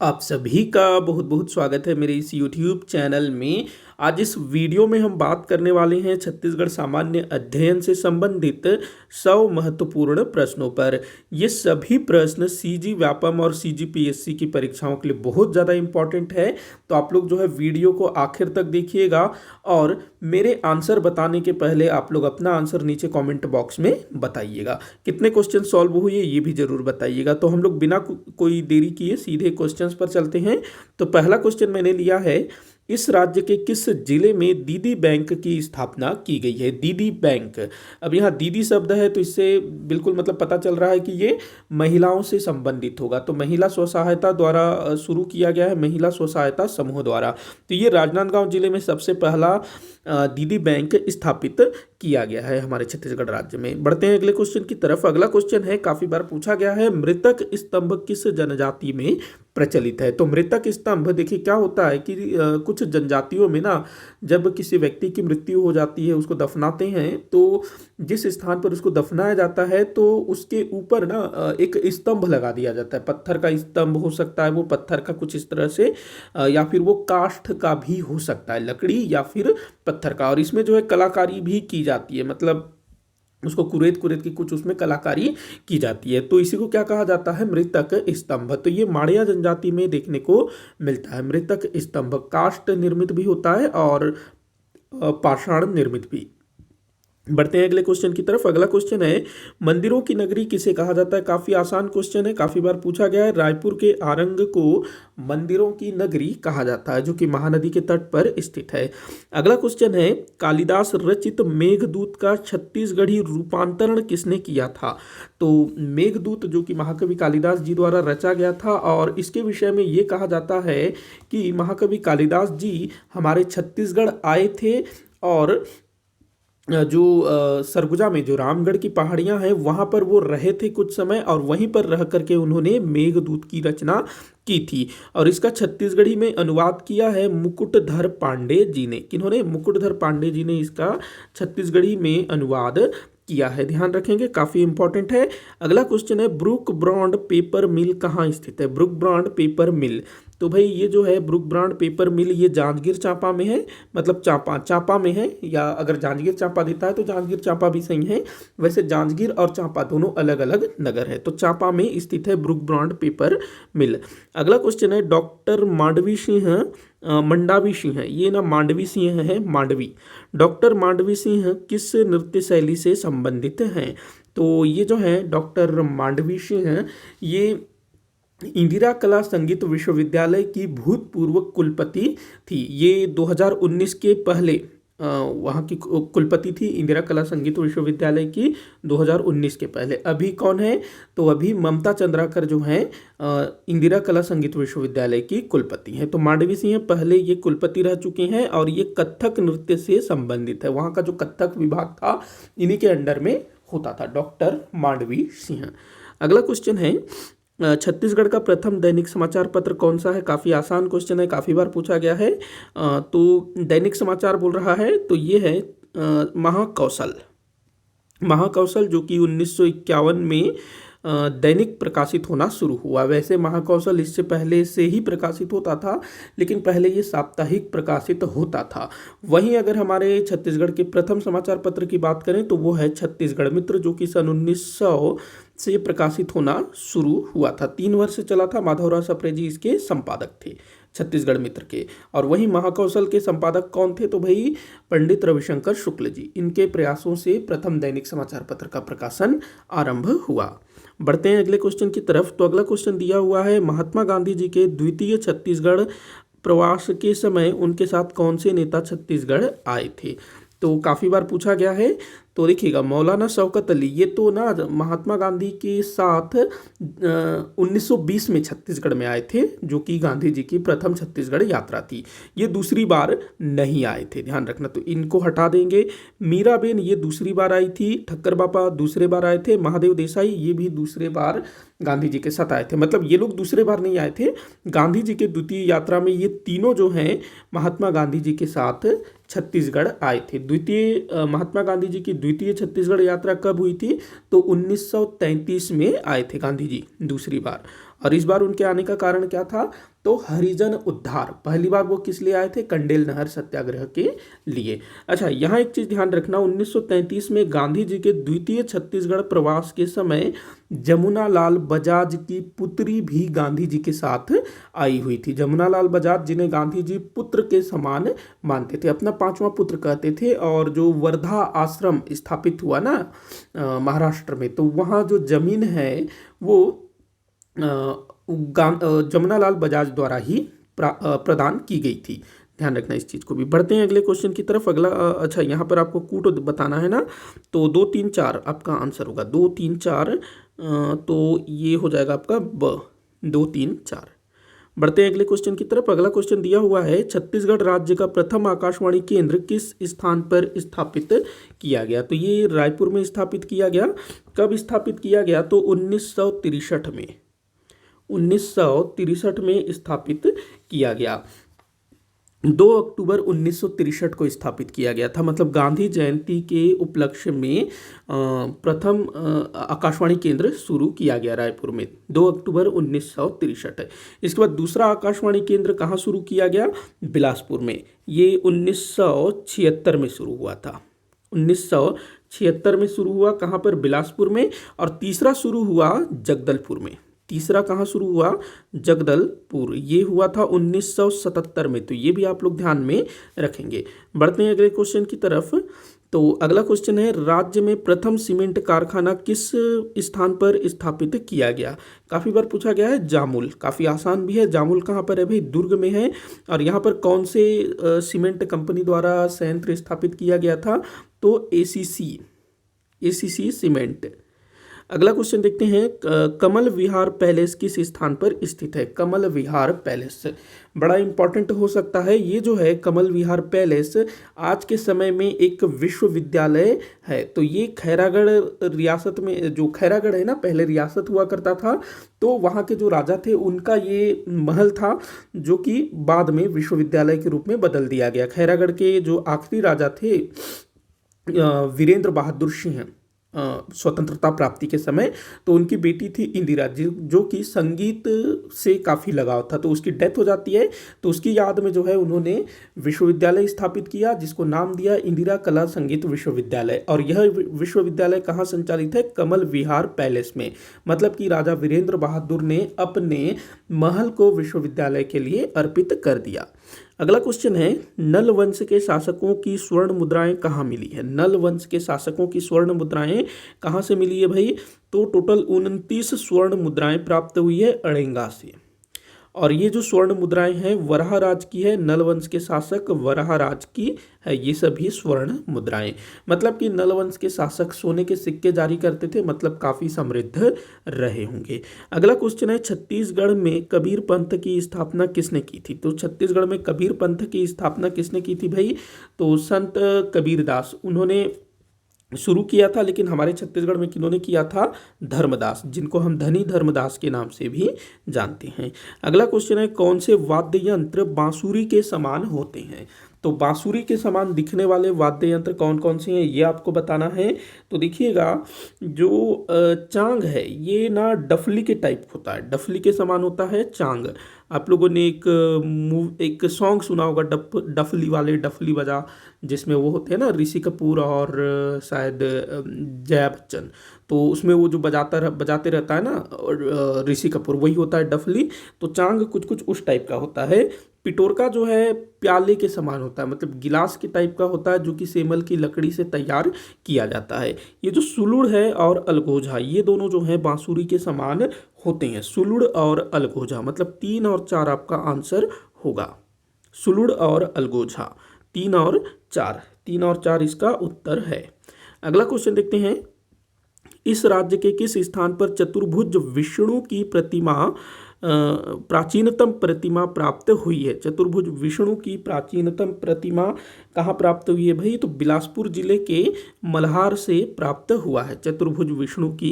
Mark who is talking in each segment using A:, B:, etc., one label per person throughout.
A: आप सभी का बहुत बहुत स्वागत है मेरे इस YouTube चैनल में। आज इस वीडियो में हम बात करने वाले हैं छत्तीसगढ़ सामान्य अध्ययन से संबंधित 100 महत्वपूर्ण प्रश्नों पर। ये सभी प्रश्न सीजी व्यापम और सीजीपीएससी की परीक्षाओं के लिए बहुत ज़्यादा इम्पॉर्टेंट है। तो आप लोग जो है वीडियो को आखिर तक देखिएगा और मेरे आंसर बताने के पहले आप लोग अपना आंसर नीचे कमेंट बॉक्स में बताइएगा। कितने क्वेश्चन सॉल्व हुए ये भी ज़रूर बताइएगा। तो हम लोग बिना कोई देरी किए सीधे क्वेश्चंस पर चलते हैं। तो पहला क्वेश्चन मैंने लिया है, इस राज्य के किस जिले में दीदी बैंक की स्थापना की गई है? दीदी बैंक, अब यहाँ दीदी शब्द है तो इससे बिल्कुल मतलब पता चल रहा है कि ये महिलाओं से संबंधित होगा। तो महिला स्व सहायता द्वारा शुरू किया गया है, महिला स्व सहायता समूह द्वारा। तो ये राजनांदगांव जिले में सबसे पहला दीदी बैंक स्थापित किया गया है हमारे छत्तीसगढ़ राज्य में। बढ़ते हैं अगले क्वेश्चन की तरफ। अगला क्वेश्चन है, काफी बार पूछा गया है, मृतक स्तंभ किस जनजाति में प्रचलित है? तो मृतक स्तंभ देखिए क्या होता है कि कुछ जनजातियों में ना जब किसी व्यक्ति की मृत्यु हो जाती है, उसको दफनाते हैं, तो जिस स्थान पर उसको दफनाया जाता है तो उसके ऊपर ना एक स्तंभ लगा दिया जाता है। पत्थर का स्तंभ हो सकता है, वो पत्थर का कुछ इस तरह से, या फिर वो काष्ठ का भी हो सकता है, लकड़ी या फिर पत्थर का। और इसमें जो है कलाकारी भी की जाती है, मतलब उसको कुरेद कुरेद की कुछ उसमें कलाकारी की जाती है। तो इसी को क्या कहा जाता है? मृतक स्तंभ। तो ये माड़िया जनजाति में देखने को मिलता है मृतक स्तंभ। काष्ठ निर्मित भी होता है और पाषाण निर्मित भी। बढ़ते हैं अगले क्वेश्चन की तरफ। अगला क्वेश्चन है, मंदिरों की नगरी किसे कहा जाता है? काफी आसान क्वेश्चन है, काफी बार पूछा गया है। रायपुर के आरंग को मंदिरों की नगरी कहा जाता है, जो कि महानदी के तट पर स्थित है। अगला क्वेश्चन है, कालिदास रचित मेघदूत का छत्तीसगढ़ी रूपांतरण किसने किया था? तो मेघदूत जो कि महाकवि कालिदास जी द्वारा रचा गया था, और इसके विषय में ये कहा जाता है कि महाकवि कालिदास जी हमारे छत्तीसगढ़ आए थे और जो सरगुजा में जो रामगढ़ की पहाड़ियां हैं वहां पर वो रहे थे कुछ समय, और वहीं पर रह करके उन्होंने मेघदूत की रचना की थी। और इसका छत्तीसगढ़ी में अनुवाद किया है मुकुटधर पांडे जी ने। किन्होंने? मुकुटधर पांडे जी ने इसका छत्तीसगढ़ी में अनुवाद किया है। ध्यान रखेंगे, काफी इंपॉर्टेंट है। अगला क्वेश्चन है, ब्रुक ब्रॉन्ड पेपर मिल कहाँ स्थित है? ब्रुक ब्रॉन्ड पेपर मिल, तो भाई ये जो है ब्रुक ब्रांड पेपर मिल, ये जांजगीर चांपा में है, मतलब चांपा में है, या अगर जांजगीर चांपा देता है तो जांजगीर चांपा भी सही है। वैसे जांजगीर और चांपा दोनों अलग अलग नगर है, तो चांपा में स्थित है ब्रुक ब्रांड पेपर मिल। अगला क्वेश्चन है, डॉक्टर मांडवी सिंह मंडावी सिंह, ये ना मांडवी सिंह है, मांडवी। डॉक्टर मांडवी सिंह किस नृत्य शैली से संबंधित हैं? तो ये जो है डॉक्टर मांडवी सिंह, ये इंदिरा कला संगीत विश्वविद्यालय की भूतपूर्व कुलपति थी। ये 2019 के पहले वहाँ की कुलपति थी, इंदिरा कला संगीत विश्वविद्यालय की 2019 के पहले। अभी कौन है? तो अभी ममता चंद्राकर जो हैं इंदिरा कला संगीत विश्वविद्यालय की कुलपति हैं। तो मांडवी सिंह पहले ये कुलपति रह चुके हैं, और ये कथक नृत्य से संबंधित है। वहाँ का जो कथक विभाग था इन्हीं के अंडर में होता था, डॉक्टर मांडवी सिंह। अगला क्वेश्चन है, छत्तीसगढ़ का प्रथम दैनिक समाचार पत्र कौन सा है? काफ़ी आसान क्वेश्चन है, काफ़ी बार पूछा गया है। तो दैनिक समाचार बोल रहा है तो ये है महाकौशल। महाकौशल जो कि 1951 में दैनिक प्रकाशित होना शुरू हुआ। वैसे महाकौशल इससे पहले से ही प्रकाशित होता था, लेकिन पहले ये साप्ताहिक प्रकाशित होता था। वहीं अगर हमारे छत्तीसगढ़ के प्रथम समाचार पत्र की बात करें तो वो है छत्तीसगढ़ मित्र, जो कि सन 1900 से प्रकाशित होना शुरू हुआ था। 3 वर्ष चला था। माधवराव सप्रे जी इसके संपादक थे छत्तीसगढ़ मित्र के। और वहीं महाकौशल के संपादक कौन थे? तो भाई पंडित रविशंकर शुक्ल जी। इनके प्रयासों से प्रथम दैनिक समाचार पत्र का प्रकाशन आरंभ हुआ। बढ़ते हैं अगले क्वेश्चन की तरफ। तो अगला क्वेश्चन दिया हुआ है, महात्मा गांधी जी के द्वितीय छत्तीसगढ़ प्रवास के समय उनके साथ कौन से नेता छत्तीसगढ़ आए थे? तो काफ़ी बार पूछा गया है। तो देखिएगा, मौलाना शौकत अली, ये तो ना महात्मा गांधी के साथ 1920 में छत्तीसगढ़ में आए थे, जो कि गांधी जी की प्रथम छत्तीसगढ़ यात्रा थी। ये दूसरी बार नहीं आए थे, ध्यान रखना, तो इनको हटा देंगे। मीराबेन ये दूसरी बार आई थी। ठक्कर बापा दूसरे बार आए थे। महादेव देसाई ये भी दूसरे बार गांधी जी के साथ आए थे। मतलब ये लोग दूसरे बार नहीं आए थे। गांधी जी के द्वितीय यात्रा में ये तीनों जो हैं महात्मा गांधी जी के साथ छत्तीसगढ़ आए थे। महात्मा गांधी जी की द्वितीय छत्तीसगढ़ यात्रा कब हुई थी? तो 1933 में आए थे गांधी जी दूसरी बार। और इस बार उनके आने का कारण क्या था, तो हरिजन उद्धार। पहली बार वो किस लिए आए थे, कंडेल नहर सत्याग्रह के लिए। अच्छा, यहाँ एक चीज ध्यान रखना, 1933 में गांधी जी के द्वितीय छत्तीसगढ़ प्रवास के समय जमुना लाल बजाज की पुत्री भी गांधी जी के साथ आई हुई थी। जमुना लाल बजाज, जिन्हें गांधी जी पुत्र के समान मानते थे, अपना पांचवा पुत्र कहते थे। और जो वर्धा आश्रम स्थापित हुआ ना महाराष्ट्र में, तो वहाँ जो जमीन है वो जमुना लाल बजाज द्वारा ही प्रदान की गई थी। ध्यान रखना इस चीज़ को भी। बढ़ते हैं अगले क्वेश्चन की तरफ। अगला अच्छा, यहाँ पर आपको कूट बताना है ना, तो 2, 3, 4 आपका आंसर होगा। 2, 3, 4 तो ये हो जाएगा आपका ब, 2, 3, 4। बढ़ते हैं अगले क्वेश्चन की तरफ। अगला क्वेश्चन दिया हुआ है, छत्तीसगढ़ राज्य का प्रथम आकाशवाणी केंद्र किस स्थान पर स्थापित किया गया। तो ये रायपुर में स्थापित किया गया। कब स्थापित किया गया, तो 1963 में, 1963 में स्थापित किया गया। 2 अक्टूबर 1963 को स्थापित किया गया था। मतलब गांधी जयंती के उपलक्ष्य में प्रथम आकाशवाणी केंद्र शुरू किया गया रायपुर में, 2 अक्टूबर 1963। इसके बाद दूसरा आकाशवाणी केंद्र कहाँ शुरू किया गया, बिलासपुर में। ये 1976 में शुरू हुआ था। 1976 में शुरू हुआ, कहाँ पर, बिलासपुर में। और तीसरा शुरू हुआ जगदलपुर में। तीसरा कहाँ शुरू हुआ, जगदलपुर। ये हुआ था 1977 में। तो ये भी आप लोग ध्यान में रखेंगे। बढ़ते हैं अगले क्वेश्चन की तरफ। तो अगला क्वेश्चन है, राज्य में प्रथम सीमेंट कारखाना किस स्थान पर स्थापित किया गया। काफ़ी बार पूछा गया है, जामुल। काफ़ी आसान भी है। जामुल कहाँ पर है भाई, दुर्ग में है। और यहाँ पर कौन से सीमेंट कंपनी द्वारा संयंत्र स्थापित किया गया था, तो एसीसी सीमेंट। अगला क्वेश्चन देखते हैं, कमल विहार पैलेस किस स्थान पर स्थित है। कमल विहार पैलेस बड़ा इंपॉर्टेंट हो सकता है। ये जो है कमल विहार पैलेस आज के समय में एक विश्वविद्यालय है। तो ये खैरागढ़ रियासत में, जो खैरागढ़ है ना, पहले रियासत हुआ करता था। तो वहाँ के जो राजा थे उनका ये महल था, जो कि बाद में विश्वविद्यालय के रूप में बदल दिया गया। खैरागढ़ के जो आखिरी राजा थे वीरेंद्र बहादुर सिंह, स्वतंत्रता प्राप्ति के समय, तो उनकी बेटी थी इंदिरा जी, जो कि संगीत से काफ़ी लगाव था। तो उसकी डेथ हो जाती है। तो उसकी याद में जो है उन्होंने विश्वविद्यालय स्थापित किया, जिसको नाम दिया इंदिरा कला संगीत विश्वविद्यालय। और यह विश्वविद्यालय कहाँ संचालित है, कमल विहार पैलेस में। मतलब कि राजा वीरेंद्र बहादुर ने अपने महल को विश्वविद्यालय के लिए अर्पित कर दिया। अगला क्वेश्चन है, नल वंश के शासकों की स्वर्ण मुद्राएं कहाँ मिली है। नल वंश के शासकों की स्वर्ण मुद्राएं कहाँ से मिली है भाई, तो टोटल 29 स्वर्ण मुद्राएं प्राप्त हुई है अड़ेंगा से। और ये जो स्वर्ण मुद्राएं हैं वराह राज की है, नल वंश के शासक वराह राज की है ये सभी स्वर्ण मुद्राएं। मतलब कि नल वंश के शासक सोने के सिक्के जारी करते थे, मतलब काफ़ी समृद्ध रहे होंगे। अगला क्वेश्चन है, छत्तीसगढ़ में कबीर पंथ की स्थापना किसने की थी। तो छत्तीसगढ़ में कबीर पंथ की स्थापना किसने की थी भाई, तो संत कबीरदास, उन्होंने शुरू किया था। लेकिन हमारे छत्तीसगढ़ में किन्होंने किया था, धर्मदास, जिनको हम धनी धर्मदास के नाम से भी जानते हैं। अगला क्वेश्चन है, कौन से वाद्य यंत्र बांसुरी के समान होते हैं। तो बांसुरी के समान दिखने वाले वाद्य यंत्र कौन कौन से हैं, ये आपको बताना है। तो देखिएगा, जो चांग है ये ना डफली के टाइप होता है, डफली के समान होता है चांग। आप लोगों ने एक सॉन्ग सुना होगा, डफली वाले डफली बजा, जिसमें वो होते हैं ना ऋषि कपूर और शायद जया बच्चन। तो उसमें वो जो बजाते रहता है ना ऋषि कपूर, वही होता है डफली। तो चांग कुछ कुछ उस टाइप का होता है। पिटोरका जो है प्याले के समान होता है, मतलब गिलास के टाइप का होता है, जो कि सेमल की लकड़ी से तैयार किया जाता है। ये जो सुलुड़ है और अलगोजा, ये दोनों जो है बांसुरी के समान होते हैं। सुलुड़ और अलगोजा, मतलब 3 और 4 आपका आंसर होगा। सुलुड़ और अलगोजा, 3 और 4, 3 और 4 इसका उत्तर है। अगला क्वेश्चन देखते हैं, इस राज्य के किस स्थान पर चतुर्भुज विष्णु की प्रतिमा प्राचीनतम प्रतिमा प्राप्त हुई है। चतुर्भुज विष्णु की प्राचीनतम प्रतिमा कहाँ प्राप्त हुई है भाई? तो बिलासपुर जिले के मल्हार से प्राप्त हुआ है चतुर्भुज विष्णु की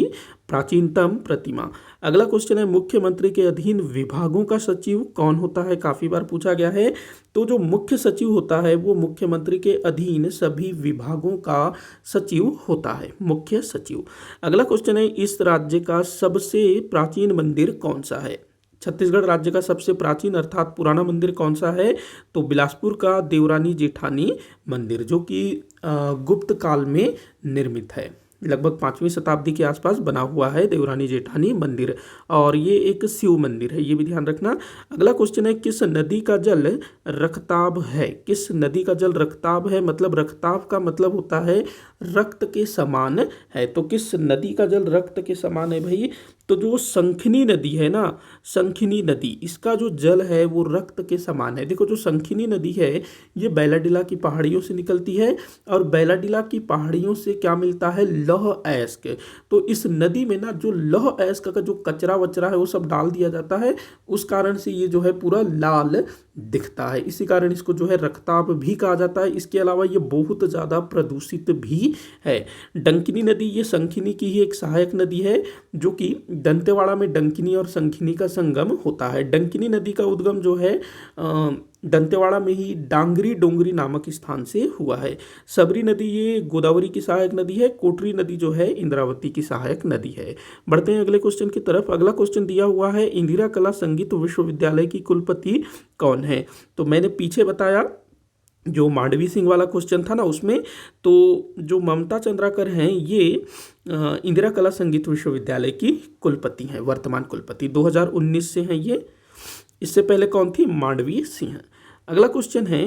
A: प्राचीनतम प्रतिमा। अगला क्वेश्चन है, मुख्यमंत्री के अधीन विभागों का सचिव कौन होता है? काफी बार पूछा गया है। तो जो मुख्य सचिव होता है वो मुख्यमंत्री के अधीन सभी विभागों का सचिव होता है, मुख्य सचिव। अगला क्वेश्चन है, इस राज्य का सबसे प्राचीन मंदिर कौन सा है? छत्तीसगढ़ राज्य का सबसे प्राचीन अर्थात पुराना मंदिर कौन सा है? तो बिलासपुर का देवरानी जेठानी मंदिर, जो कि गुप्त काल में निर्मित है, लगभग 5वीं शताब्दी के आसपास बना हुआ है देवरानी जेठानी मंदिर, और ये एक शिव मंदिर है, ये भी ध्यान रखना। अगला क्वेश्चन है, किस नदी का जल रक्ताब है? किस नदी का जल रक्ताब है? मतलब रक्ताब का मतलब होता है रक्त के समान है। तो किस नदी का जल रक्त के समान है भाई? तो जो शंखिनी नदी है ना, शंखिनी नदी, इसका जो जल है वो रक्त के समान है। देखो, जो शंखिनी नदी है ये बैलाडीला की पहाड़ियों से निकलती है, और बैलाडीला की पहाड़ियों से क्या मिलता है? लौह अयस्क। तो इस नदी में ना जो लौह अयस्क का जो कचरा वचरा है वो सब डाल दिया जाता है, उस कारण से ये जो है पूरा लाल दिखता है, इसी कारण इसको जो है रक्ताब भी कहा जाता है। इसके अलावा ये बहुत ज़्यादा प्रदूषित भी है। डंकिनी नदी ये शंखिनी की ही एक सहायक नदी है, जो कि दंतेवाड़ा में डंकिनी और शंखिनी का संगम होता है। डंकिनी नदी का उद्गम जो है दंतेवाड़ा में ही डांगरी डोंगरी नामक स्थान से हुआ है। सबरी नदी ये गोदावरी की सहायक नदी है। कोटरी नदी जो है इंद्रावती की सहायक नदी है। बढ़ते हैं अगले क्वेश्चन की तरफ। अगला क्वेश्चन दिया हुआ है, इंदिरा कला संगीत विश्वविद्यालय की कुलपति कौन है? तो मैंने पीछे बताया जो मांडवी सिंह वाला क्वेश्चन था ना, उसमें तो जो ममता चंद्राकर हैं ये इंदिरा कला संगीत विश्वविद्यालय की कुलपति हैं, वर्तमान कुलपति 2019 से हैं ये। इससे पहले कौन थी? मांडवी सिंह। अगला क्वेश्चन है,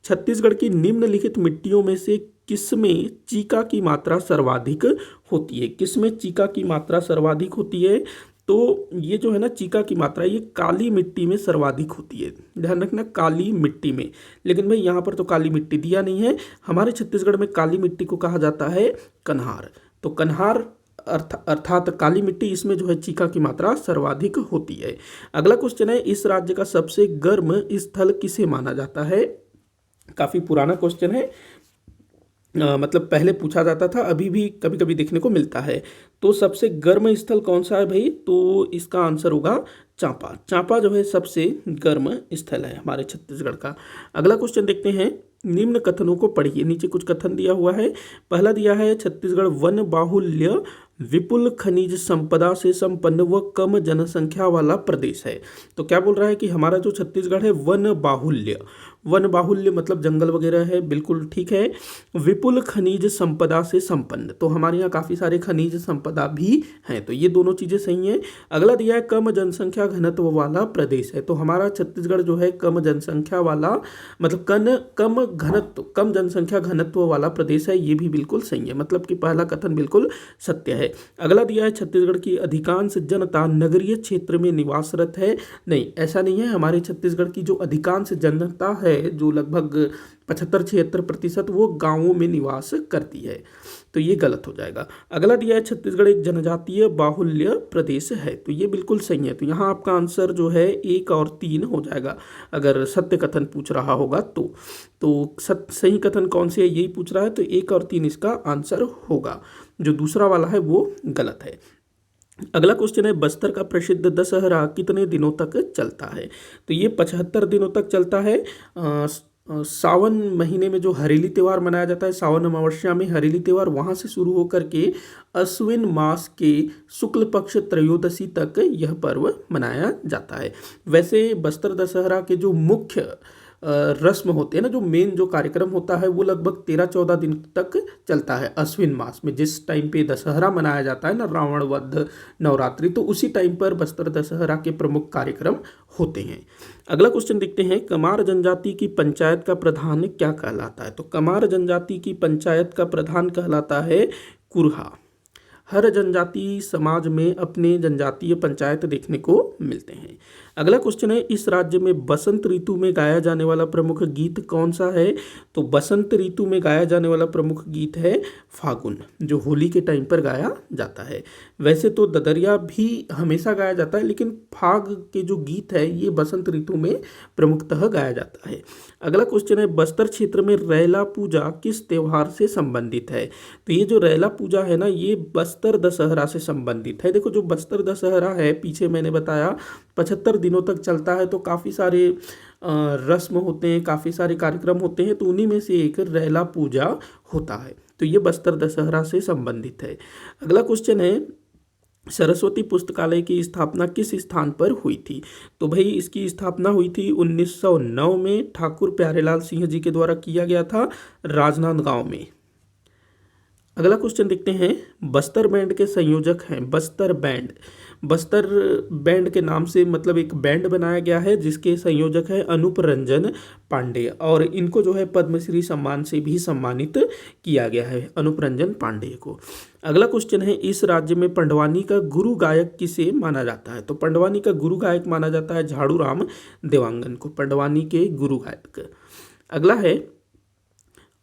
A: छत्तीसगढ़ की निम्नलिखित मिट्टियों में से किसमें चीका की मात्रा सर्वाधिक होती है? किसमें चीका की मात्रा सर्वाधिक होती है? तो ये जो है ना चीका की मात्रा, ये काली मिट्टी में सर्वाधिक होती है, ध्यान रखना, काली मिट्टी में। लेकिन भाई यहाँ पर तो काली मिट्टी दिया नहीं है। हमारे छत्तीसगढ़ में काली मिट्टी को कहा जाता है कन्हार। तो कन्हार अर्थात काली मिट्टी, इसमें जो है चीका की मात्रा सर्वाधिक होती है। अगला क्वेश्चन है, इस राज्य का सबसे गर्म स्थल किसे माना जाता है? काफी पुराना क्वेश्चन है, मतलब पहले पूछा जाता था, अभी भी कभी कभी देखने को मिलता है। तो सबसे गर्म स्थल कौन सा है भाई? तो इसका आंसर होगा चांपा। चांपा जो है सबसे गर्म स्थल है हमारे छत्तीसगढ़ का। अगला क्वेश्चन देखते हैं, निम्न कथनों को पढ़िए। नीचे कुछ कथन दिया हुआ है। पहला दिया है, छत्तीसगढ़ वन बाहुल्य विपुल खनिज संपदा से संपन्न व कम जनसंख्या वाला प्रदेश है। तो क्या बोल रहा है कि हमारा जो छत्तीसगढ़ है वन बाहुल्य, वन बाहुल्य मतलब जंगल वगैरह है, बिल्कुल ठीक है। विपुल खनिज संपदा से संपन्न, तो हमारे यहाँ काफ़ी सारे खनिज संपदा भी हैं, तो ये दोनों चीज़ें सही हैं। अगला दिया है, कम जनसंख्या घनत्व वाला प्रदेश है। तो हमारा छत्तीसगढ़ जो है कम जनसंख्या वाला, मतलब कम जनसंख्या घनत्व वाला प्रदेश है, ये भी बिल्कुल सही है, मतलब कि पहला कथन बिल्कुल सत्य है। अगला दिया है, छत्तीसगढ़ की अधिकांश जनता नगरीय क्षेत्र में निवासरत है। नहीं, ऐसा नहीं है। हमारे छत्तीसगढ़ की जो अधिकांश जनता है, जो लगभग 75-76%, वो गांवों में निवास करती है, तो ये गलत हो जाएगा। अगला दिया है, छत्तीसगढ़ एक जनजातीय बाहुल्य प्रदेश है। तो ये बिल्कुल सही है। तो यहाँ आपका आंसर जो है 1 और 3 हो जाएगा, अगर सत्य कथन पूछ रहा होगा तो सही कथन कौन से है यही पूछ रहा है, तो 1 और 3 इसका आंसर होगा। जो दूसरा वाला है वो गलत है। अगला क्वेश्चन है, बस्तर का प्रसिद्ध दशहरा कितने दिनों तक चलता है? तो ये 75 दिनों तक चलता है। सावन महीने में जो हरेली त्यौहार मनाया जाता है, सावन अमावस्या में हरेली त्यौहार, वहाँ से शुरू होकर के अश्विन मास के शुक्ल पक्ष त्रयोदशी तक यह पर्व मनाया जाता है। वैसे बस्तर दशहरा के जो मुख्य रस्म होते हैं ना, जो मेन जो कार्यक्रम होता है, वो लगभग 13-14 दिन तक चलता है अश्विन मास में। जिस टाइम पे दशहरा मनाया जाता है ना, रावण वध, नवरात्रि, तो उसी टाइम पर बस्तर दशहरा के प्रमुख कार्यक्रम होते हैं। अगला क्वेश्चन देखते हैं, कमार जनजाति की पंचायत का प्रधान क्या कहलाता है? तो कमार जनजाति की पंचायत का प्रधान कहलाता है कुरहा। हर जनजाति समाज में अपने जनजातीय पंचायत देखने को मिलते हैं। अगला क्वेश्चन है, इस राज्य में बसंत ऋतु में गाया जाने वाला प्रमुख गीत कौन सा है? तो बसंत ऋतु में गाया जाने वाला प्रमुख गीत है फागुन, जो होली के टाइम पर गाया जाता है। वैसे तो ददरिया भी हमेशा गाया जाता है, लेकिन फाग के जो गीत है ये बसंत ऋतु में प्रमुखतः गाया जाता है। अगला क्वेश्चन है, बस्तर क्षेत्र में रैला पूजा किस त्योहार से संबंधित है? तो ये जो रैला पूजा है ना, ये बस्तर दशहरा से संबंधित है। देखो, जो बस्तर दशहरा है, पीछे मैंने बताया 75 दिनों तक चलता है, तो काफ़ी सारे रस्म होते हैं, काफ़ी सारे कार्यक्रम होते हैं, तो उन्हीं में से एक रैला पूजा होता है। तो ये बस्तर दशहरा से संबंधित है। अगला क्वेश्चन है, सरस्वती पुस्तकालय की स्थापना किस स्थान पर हुई थी? तो भाई इसकी स्थापना हुई थी 1909 में, ठाकुर प्यारेलाल सिंह जी के द्वारा किया गया था, राजनांदगांव में। अगला क्वेश्चन देखते हैं, बस्तर बैंड के संयोजक हैं बस्तर बैंड। बस्तर बैंड के नाम से मतलब एक बैंड बनाया गया है जिसके संयोजक है अनूप रंजन पांडे, और इनको जो है पद्मश्री सम्मान से भी सम्मानित किया गया है अनूप रंजन पांडे को। अगला क्वेश्चन है, इस राज्य में पंडवानी का गुरु गायक किसे माना जाता है? तो पंडवानी का गुरु गायक माना जाता है झाड़ू राम देवांगन को, पंडवानी के गुरु गायक। अगला है,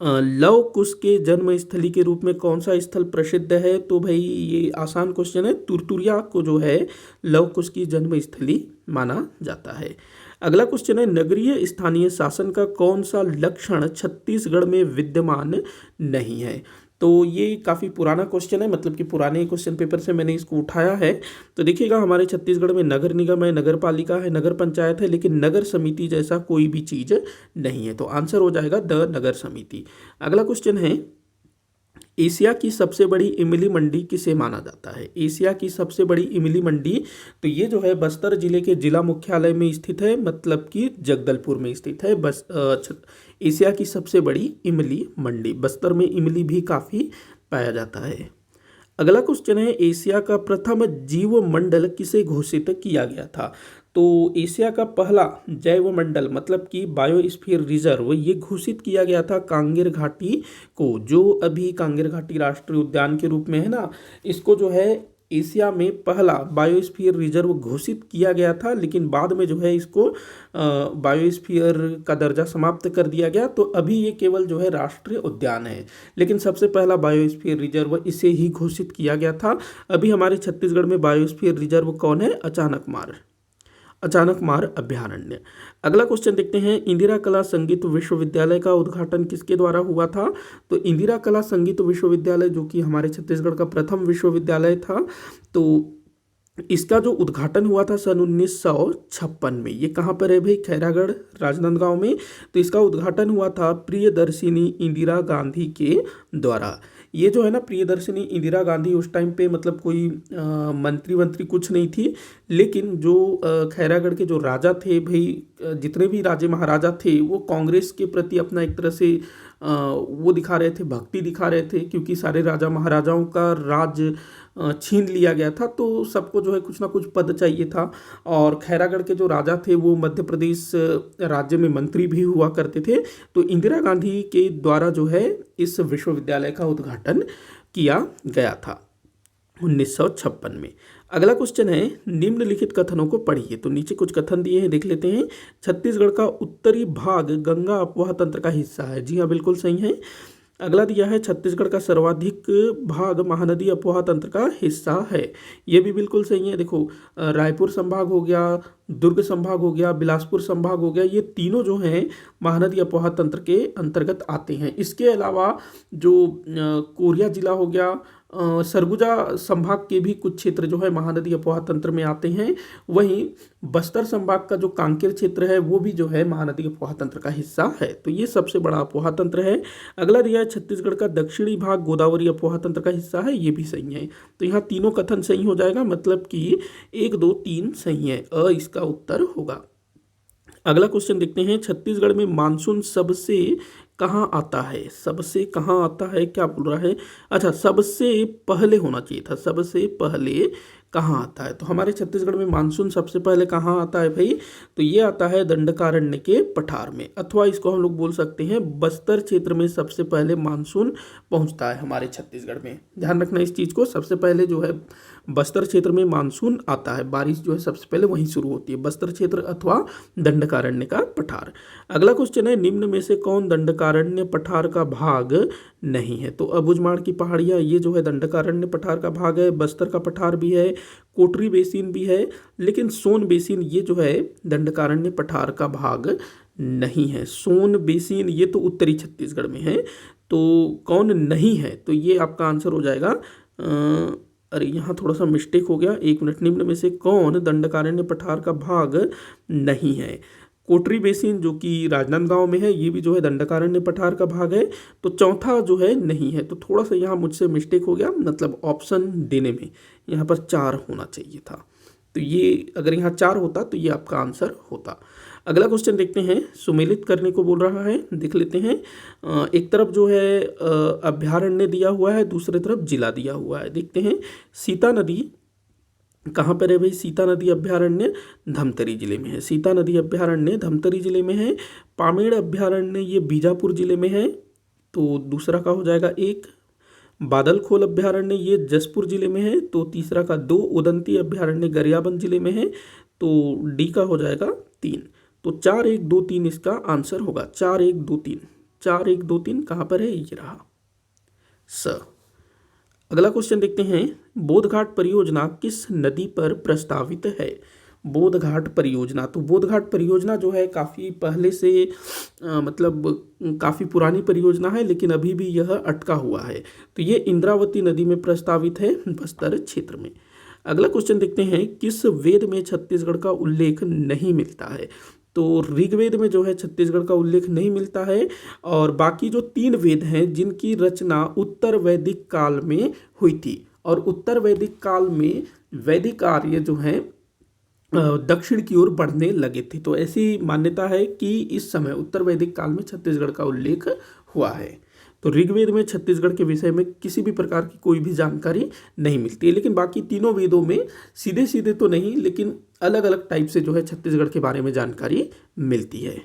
A: लव कुश के जन्म स्थली के रूप में कौन सा स्थल प्रसिद्ध है? तो भाई ये आसान क्वेश्चन है, तुरतुरिया को जो है लव कुश की जन्म स्थली माना जाता है। अगला क्वेश्चन है, नगरीय स्थानीय शासन का कौन सा लक्षण छत्तीसगढ़ में विद्यमान नहीं है? तो ये काफ़ी पुराना क्वेश्चन है, मतलब कि पुराने क्वेश्चन पेपर से मैंने इसको उठाया है। तो देखिएगा, हमारे छत्तीसगढ़ में नगर निगम है, नगर पालिका है, नगर पंचायत है, लेकिन नगर समिति जैसा कोई भी चीज़ नहीं है। तो आंसर हो जाएगा द नगर समिति। अगला क्वेश्चन है, एशिया की सबसे बड़ी इमली मंडी किसे माना जाता है? एशिया की सबसे बड़ी इमली मंडी, तो ये जो है बस्तर जिले के जिला मुख्यालय में स्थित है, मतलब कि जगदलपुर में स्थित है। एशिया की सबसे बड़ी इमली मंडी, बस्तर में इमली भी काफ़ी पाया जाता है। अगला क्वेश्चन है, एशिया का प्रथम जीव मंडल किसे घोषित किया गया था? तो एशिया का पहला जैव मंडल मतलब कि बायोस्फीयर रिजर्व ये घोषित किया गया था कांगेर घाटी को, जो अभी कांगेर घाटी राष्ट्रीय उद्यान के रूप में है ना। इसको जो है एशिया में पहला बायोस्फीयर रिजर्व घोषित किया गया था, लेकिन बाद में जो है इसको बायोस्फीयर का दर्जा समाप्त कर दिया गया। तो अभी ये केवल जो है राष्ट्रीय उद्यान है, लेकिन सबसे पहला बायोस्फीयर रिजर्व इसे ही घोषित किया गया था। अभी हमारे छत्तीसगढ़ में बायोस्फीयर रिजर्व कौन है? अचानकमार अभ्यारण्य। अगला क्वेश्चन देखते हैं, इंदिरा कला संगीत विश्वविद्यालय का उद्घाटन किसके द्वारा हुआ था? तो इंदिरा कला संगीत विश्वविद्यालय जो कि हमारे छत्तीसगढ़ का प्रथम विश्वविद्यालय था, तो इसका जो उद्घाटन हुआ था सन 1956 में। ये कहाँ पर है भाई? खैरागढ़ राजनांदगांव में। तो इसका उद्घाटन हुआ था प्रियदर्शिनी इंदिरा गांधी के द्वारा। ये जो है ना प्रियदर्शिनी इंदिरा गांधी, उस टाइम पे मतलब कोई मंत्री कुछ नहीं थी, लेकिन जो खैरागढ़ के जो राजा थे भाई, जितने भी राजे महाराजा थे, वो कांग्रेस के प्रति अपना एक तरह से वो दिखा रहे थे, भक्ति दिखा रहे थे, क्योंकि सारे राजा महाराजाओं का राज छीन लिया गया था, तो सबको जो है कुछ ना कुछ पद चाहिए था। और खैरागढ़ के जो राजा थे वो मध्य प्रदेश राज्य में मंत्री भी हुआ करते थे। तो इंदिरा गांधी के द्वारा जो है इस विश्वविद्यालय का उद्घाटन किया गया था 1956 में। अगला क्वेश्चन है, निम्नलिखित कथनों को पढ़िए। तो नीचे कुछ कथन दिए हैं, देख लेते हैं। छत्तीसगढ़ का उत्तरी भाग गंगा अपवाह तंत्र का हिस्सा है। जी हाँ, बिल्कुल सही है। अगला दिया है, छत्तीसगढ़ का सर्वाधिक भाग महानदी अपवाह तंत्र का हिस्सा है। ये भी बिल्कुल सही है। देखो, रायपुर संभाग हो गया, दुर्ग संभाग हो गया, बिलासपुर संभाग हो गया, ये तीनों जो हैं महानदी अपवाह तंत्र के अंतर्गत आते हैं। इसके अलावा जो कोरिया जिला हो गया, सरगुजा संभाग के भी कुछ क्षेत्र जो है महानदी अपवाह तंत्र में आते हैं। वहीं बस्तर संभाग का जो कांकेर क्षेत्र है वो भी जो है महानदी अपवाह तंत्र का हिस्सा है। तो ये सबसे बड़ा अपवाह तंत्र है। अगला दिया है, छत्तीसगढ़ का दक्षिणी भाग गोदावरी अपवाह तंत्र का हिस्सा है। ये भी सही है। तो यहाँ तीनों कथन सही हो जाएगा, मतलब कि 1, 2, 3 सही है। इसका उत्तर होगा। अगला क्वेश्चन देखते हैं, छत्तीसगढ़ में मानसून सबसे कहाँ आता है? सबसे कहाँ आता है, क्या बोल रहा है? अच्छा, सबसे पहले होना चाहिए था, सबसे पहले कहाँ आता है? तो हमारे छत्तीसगढ़ में मानसून सबसे पहले कहाँ आता है भाई? तो ये आता है दंडकारण्य के पठार में, अथवा इसको हम लोग बोल सकते हैं बस्तर क्षेत्र में सबसे पहले मानसून पहुँचता है हमारे छत्तीसगढ़ में। ध्यान रखना इस चीज़ को, सबसे पहले जो है बस्तर क्षेत्र में मानसून आता है, बारिश जो है सबसे पहले वहीं शुरू होती है, बस्तर क्षेत्र अथवा दंडकारण्य का पठार। अगला क्वेश्चन है, निम्न में से कौन दंडकारण्य पठार का भाग नहीं है? तो अबुझमाड़ की पहाड़ियाँ ये जो है दंडकारण्य पठार का भाग है, बस्तर का पठार भी है, कोटरी बेसिन भी है, लेकिन सोन बेसिन ये जो है दंडकारण्य पठार का भाग नहीं है। सोन बेसिन ये तो उत्तरी छत्तीसगढ़ में है, तो कौन नहीं है? तो ये आपका आंसर हो जाएगा अरे यहाँ थोड़ा सा मिस्टेक हो गया, एक मिनट। निम्न में से कौन दंडकारण्य पठार का भाग नहीं है? कोटरी बेसिन जो कि राजनांदगांव में है, ये भी जो है दंडकारण्य पठार का भाग है। तो चौथा जो है नहीं है, तो थोड़ा सा यहाँ मुझसे मिस्टेक हो गया, मतलब ऑप्शन देने में यहाँ पर 4 होना चाहिए था। तो ये अगर यहाँ 4 होता तो ये आपका आंसर होता। अगला क्वेश्चन देखते हैं, सुमेलित करने को बोल रहा है, देख लेते हैं। एक तरफ जो है अभ्यारण्य दिया हुआ है, दूसरी तरफ जिला दिया हुआ है। देखते हैं, सीता नदी कहाँ पर है भाई? सीता नदी अभ्यारण्य धमतरी जिले में है। सीता नदी अभ्यारण्य धमतरी जिले में है। पामेड़ अभ्यारण्य ये बीजापुर जिले में है, तो दूसरा का हो जाएगा 1। बादलखोल अभ्यारण्य ये जसपुर जिले में है, तो तीसरा का 2। उदंती अभ्यारण्य गरियाबंद जिले में है, तो डी का हो जाएगा 3। तो 4 1 2 3 इसका आंसर होगा। 4 1 2 3, 4 1 2 3 कहाँ पर है? ये रहा स। अगला क्वेश्चन देखते हैं, बोधघाट परियोजना किस नदी पर प्रस्तावित है? बोधघाट परियोजना, तो बोधघाट परियोजना जो है काफ़ी पहले से मतलब काफ़ी पुरानी परियोजना है, लेकिन अभी भी यह अटका हुआ है। तो ये इंद्रावती नदी में प्रस्तावित है, बस्तर क्षेत्र में। अगला क्वेश्चन देखते हैं, किस वेद में छत्तीसगढ़ का उल्लेख नहीं मिलता है? तो ऋग्वेद में जो है छत्तीसगढ़ का उल्लेख नहीं मिलता है, और बाकी जो 3 वेद हैं जिनकी रचना उत्तर वैदिक काल में हुई थी, और उत्तर वैदिक काल में वैदिक आर्य जो हैं दक्षिण की ओर बढ़ने लगे थे। तो ऐसी मान्यता है कि इस समय उत्तर वैदिक काल में छत्तीसगढ़ का उल्लेख हुआ है। तो ऋग्वेद में छत्तीसगढ़ के विषय में किसी भी प्रकार की कोई भी जानकारी नहीं मिलती है, लेकिन बाकी तीनों वेदों में सीधे सीधे तो नहीं, लेकिन अलग अलग टाइप से जो है छत्तीसगढ़ के बारे में जानकारी मिलती है।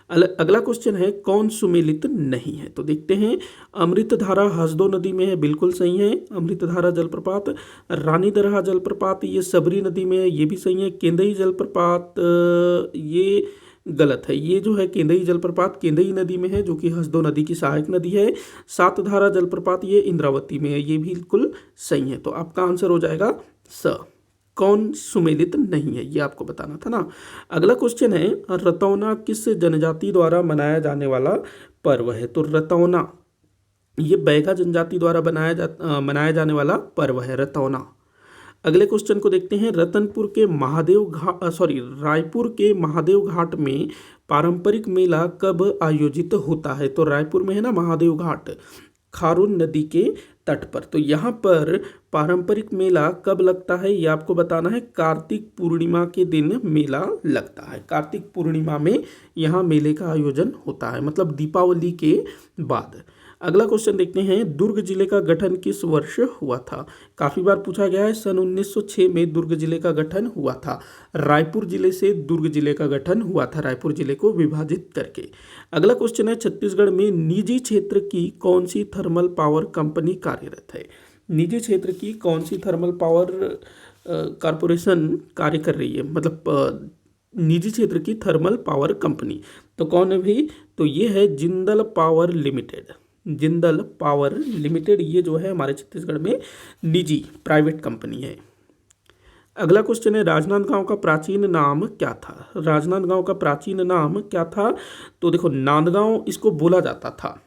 A: अगला क्वेश्चन है, कौन सुमेलित नहीं है? तो देखते हैं, अमृतधारा हसदो नदी में है, बिल्कुल सही है अमृतधारा जलप्रपात। रानी दरहा जलप्रपात ये सबरी नदी में है, ये भी सही है। केंदई जलप्रपात ये गलत है, ये जो है केंदई जलप्रपात केंदई नदी में है, जो कि हसदो नदी की सहायक नदी है। सातधारा जलप्रपात ये इंद्रावती में है, ये भी बिल्कुल सही है। तो आपका आंसर हो जाएगा स। कौन सुमेलित नहीं है, ये आपको बताना था ना। अगला क्वेश्चन है, रतौना किस जनजाति द्वारा मनाया जाने वाला पर्व है? तो रतौना ये बैगा जनजाति द्वारा मनाया जाने वाला पर्व है, रतौना। अगले क्वेश्चन को देखते हैं, रतनपुर के रायपुर के महादेव घाट में पारंपरिक मेला कब आयोजित होता है? तो रायपुर में है ना महादेव घाट, खारून नदी के तट पर। तो यहाँ पर पारंपरिक मेला कब लगता है ये आपको बताना है। कार्तिक पूर्णिमा के दिन मेला लगता है, कार्तिक पूर्णिमा में यहाँ मेले का आयोजन होता है, मतलब दीपावली के बाद। अगला क्वेश्चन देखते हैं, दुर्ग जिले का गठन किस वर्ष हुआ था? काफ़ी बार पूछा गया है, सन 1906 में दुर्ग जिले का गठन हुआ था। रायपुर जिले से दुर्ग जिले का गठन हुआ था, रायपुर जिले को विभाजित करके। अगला क्वेश्चन है, छत्तीसगढ़ में निजी क्षेत्र की कौन सी थर्मल पावर कंपनी कार्यरत है? निजी क्षेत्र की कौन सी थर्मल पावर कॉरपोरेशन कार्य कर रही है, मतलब निजी क्षेत्र की थर्मल पावर कंपनी? तो कौन है भाई? तो ये है Jindal power limited. Jindal power limited ये जो है हमारे छत्तीसगढ़ में निजी प्राइवेट कंपनी है। अगला क्वेश्चन है, राजनांदगांव का प्राचीन नाम क्या था? राजनांदगांव का प्राचीन नाम क्या था? तो देखो, नांदगांव इसको बोला जाता था,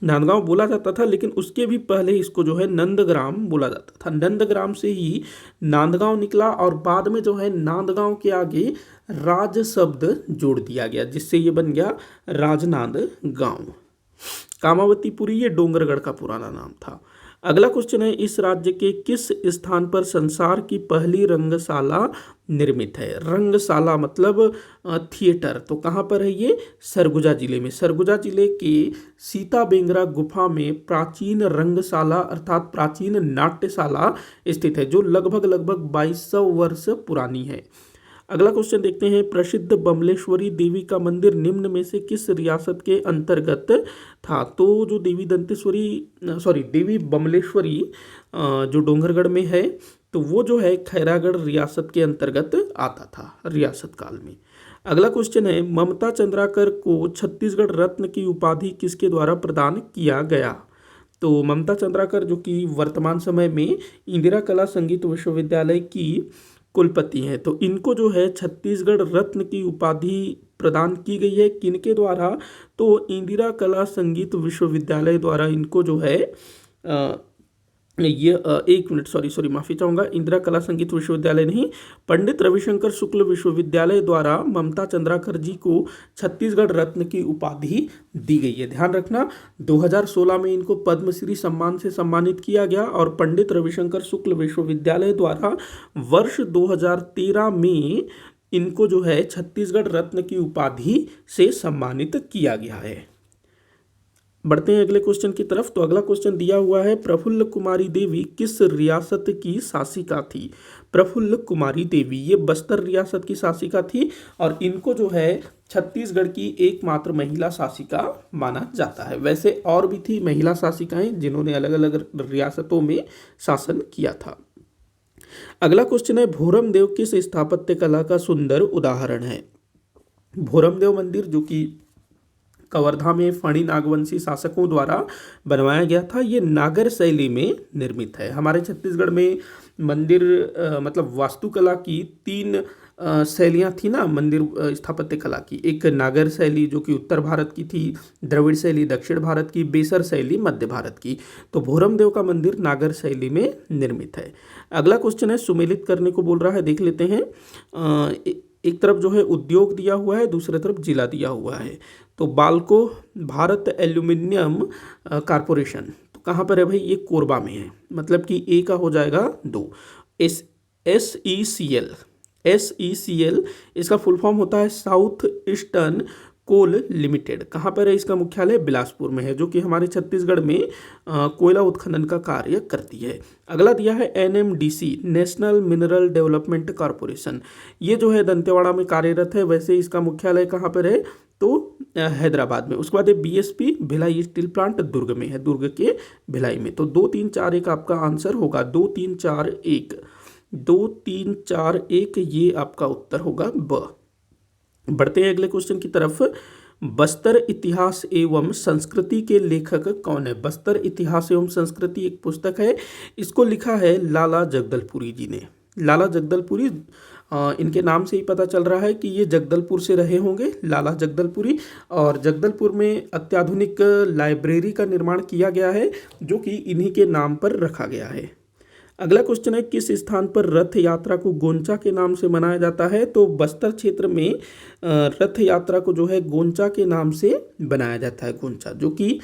A: नांदगांव बोला जाता था, लेकिन उसके भी पहले इसको जो है नंदग्राम बोला जाता था। नंदग्राम से ही नांदगांव निकला, और बाद में जो है नांदगांव के आगे राज शब्द जोड़ दिया गया, जिससे ये बन गया राजनांदगांव। कामावतीपुरी ये डोंगरगढ़ का पुराना नाम था। अगला क्वेश्चन है, इस राज्य के किस स्थान पर संसार की पहली रंगशाला निर्मित है? रंगशाला मतलब थिएटर। तो कहाँ पर है ये? सरगुजा जिले में। सरगुजा जिले के सीता बेंगरा गुफा में प्राचीन रंगशाला अर्थात प्राचीन नाट्यशाला स्थित है, जो लगभग 2200 वर्ष पुरानी है। अगला क्वेश्चन देखते हैं, प्रसिद्ध बमलेश्वरी देवी का मंदिर निम्न में से किस रियासत के अंतर्गत था? तो जो देवी बमलेश्वरी जो डोंगरगढ़ में है, तो वो जो है खैरागढ़ रियासत के अंतर्गत आता था रियासत काल में। अगला क्वेश्चन है, ममता चंद्राकर को छत्तीसगढ़ रत्न की उपाधि किसके द्वारा प्रदान किया गया? तो ममता चंद्राकर जो कि वर्तमान समय में इंदिरा कला संगीत विश्वविद्यालय की कुलपति हैं, तो इनको जो है छत्तीसगढ़ रत्न की उपाधि प्रदान की गई है। किनके द्वारा? तो इंदिरा कला संगीत विश्वविद्यालय द्वारा इनको जो है एक मिनट, सॉरी माफ़ी चाहूँगा, इंदिरा कला संगीत विश्वविद्यालय नहीं, पंडित रविशंकर शुक्ल विश्वविद्यालय द्वारा ममता चंद्राकर जी को छत्तीसगढ़ रत्न की उपाधि दी गई है। ध्यान रखना, 2016 में इनको पद्मश्री सम्मान से सम्मानित किया गया और पंडित रविशंकर शुक्ल विश्वविद्यालय द्वारा वर्ष 2013 में इनको जो है छत्तीसगढ़ रत्न की उपाधि से सम्मानित किया गया है। बढ़ते हैं अगले क्वेश्चन की तरफ। तो अगला क्वेश्चन दिया हुआ है, प्रफुल्ल कुमारी देवी किस रियासत की शासिका थी? प्रफुल्ल कुमारी देवी ये बस्तर रियासत की शासिका थी और इनको जो है छत्तीसगढ़ की एकमात्र महिला शासिका माना जाता है। वैसे और भी थी महिला शासिकाएं जिन्होंने अलग अलग रियासतों में शासन किया था। अगला क्वेश्चन है, भोरमदेव किस स्थापत्य कला का सुंदर उदाहरण है? भोरमदेव मंदिर जो कि कवर्धा में फणी नागवंशी शासकों द्वारा बनवाया गया था, ये नागर शैली में निर्मित है। हमारे छत्तीसगढ़ में मंदिर मतलब वास्तुकला की 3 शैलियाँ थी ना मंदिर स्थापत्य कला की। एक नागर शैली जो कि उत्तर भारत की थी, द्रविड़ शैली दक्षिण भारत की, बेसर शैली मध्य भारत की। तो भोरमदेव का मंदिर नागर शैली में निर्मित है। अगला क्वेश्चन है, सुमेलित करने को बोल रहा है, देख लेते हैं। एक तरफ जो है उद्योग दिया हुआ है, दूसरी तरफ जिला दिया हुआ है। तो बाल्को भारत एल्यूमिनियम कारपोरेशन तो कहाँ पर है भाई? ये कोरबा में है, मतलब कि ए का हो जाएगा 2। SECL इसका फुल फॉर्म होता है साउथ ईस्टर्न कोल लिमिटेड। कहाँ पर है? इसका मुख्यालय बिलासपुर में है, जो कि हमारे छत्तीसगढ़ में कोयला उत्खनन का कार्य करती है। अगला दिया है NMDC national mineral development corporation, ये जो है दंतेवाड़ा में कार्यरत है। वैसे इसका मुख्यालय कहाँ पर है? तो हैदराबाद में। उसके बाद BSP भिलाई स्टील प्लांट दुर्ग में है, दुर्ग के भिलाई में। तो 2 3 4 1 आपका आंसर होगा। 2 3 4 1 ये आपका उत्तर होगा ब। बढ़ते हैं अगले क्वेश्चन की तरफ। बस्तर इतिहास एवं संस्कृति के लेखक कौन है? बस्तर इतिहास एवं संस्कृति एक पुस्तक है, इसको लिखा है लाला जगदलपुरी जी ने। लाला जगदलपुरी इनके नाम से ही पता चल रहा है कि ये जगदलपुर से रहे होंगे, लाला जगदलपुरी। और जगदलपुर में अत्याधुनिक लाइब्रेरी का निर्माण किया गया है, जो कि इन्हीं के नाम पर रखा गया है। अगला क्वेश्चन है, किस स्थान पर रथ यात्रा को गोंचा के नाम से मनाया जाता है? तो बस्तर क्षेत्र में रथ यात्रा को जो है गोंचा के नाम से बनाया जाता है। गोंचा जो कि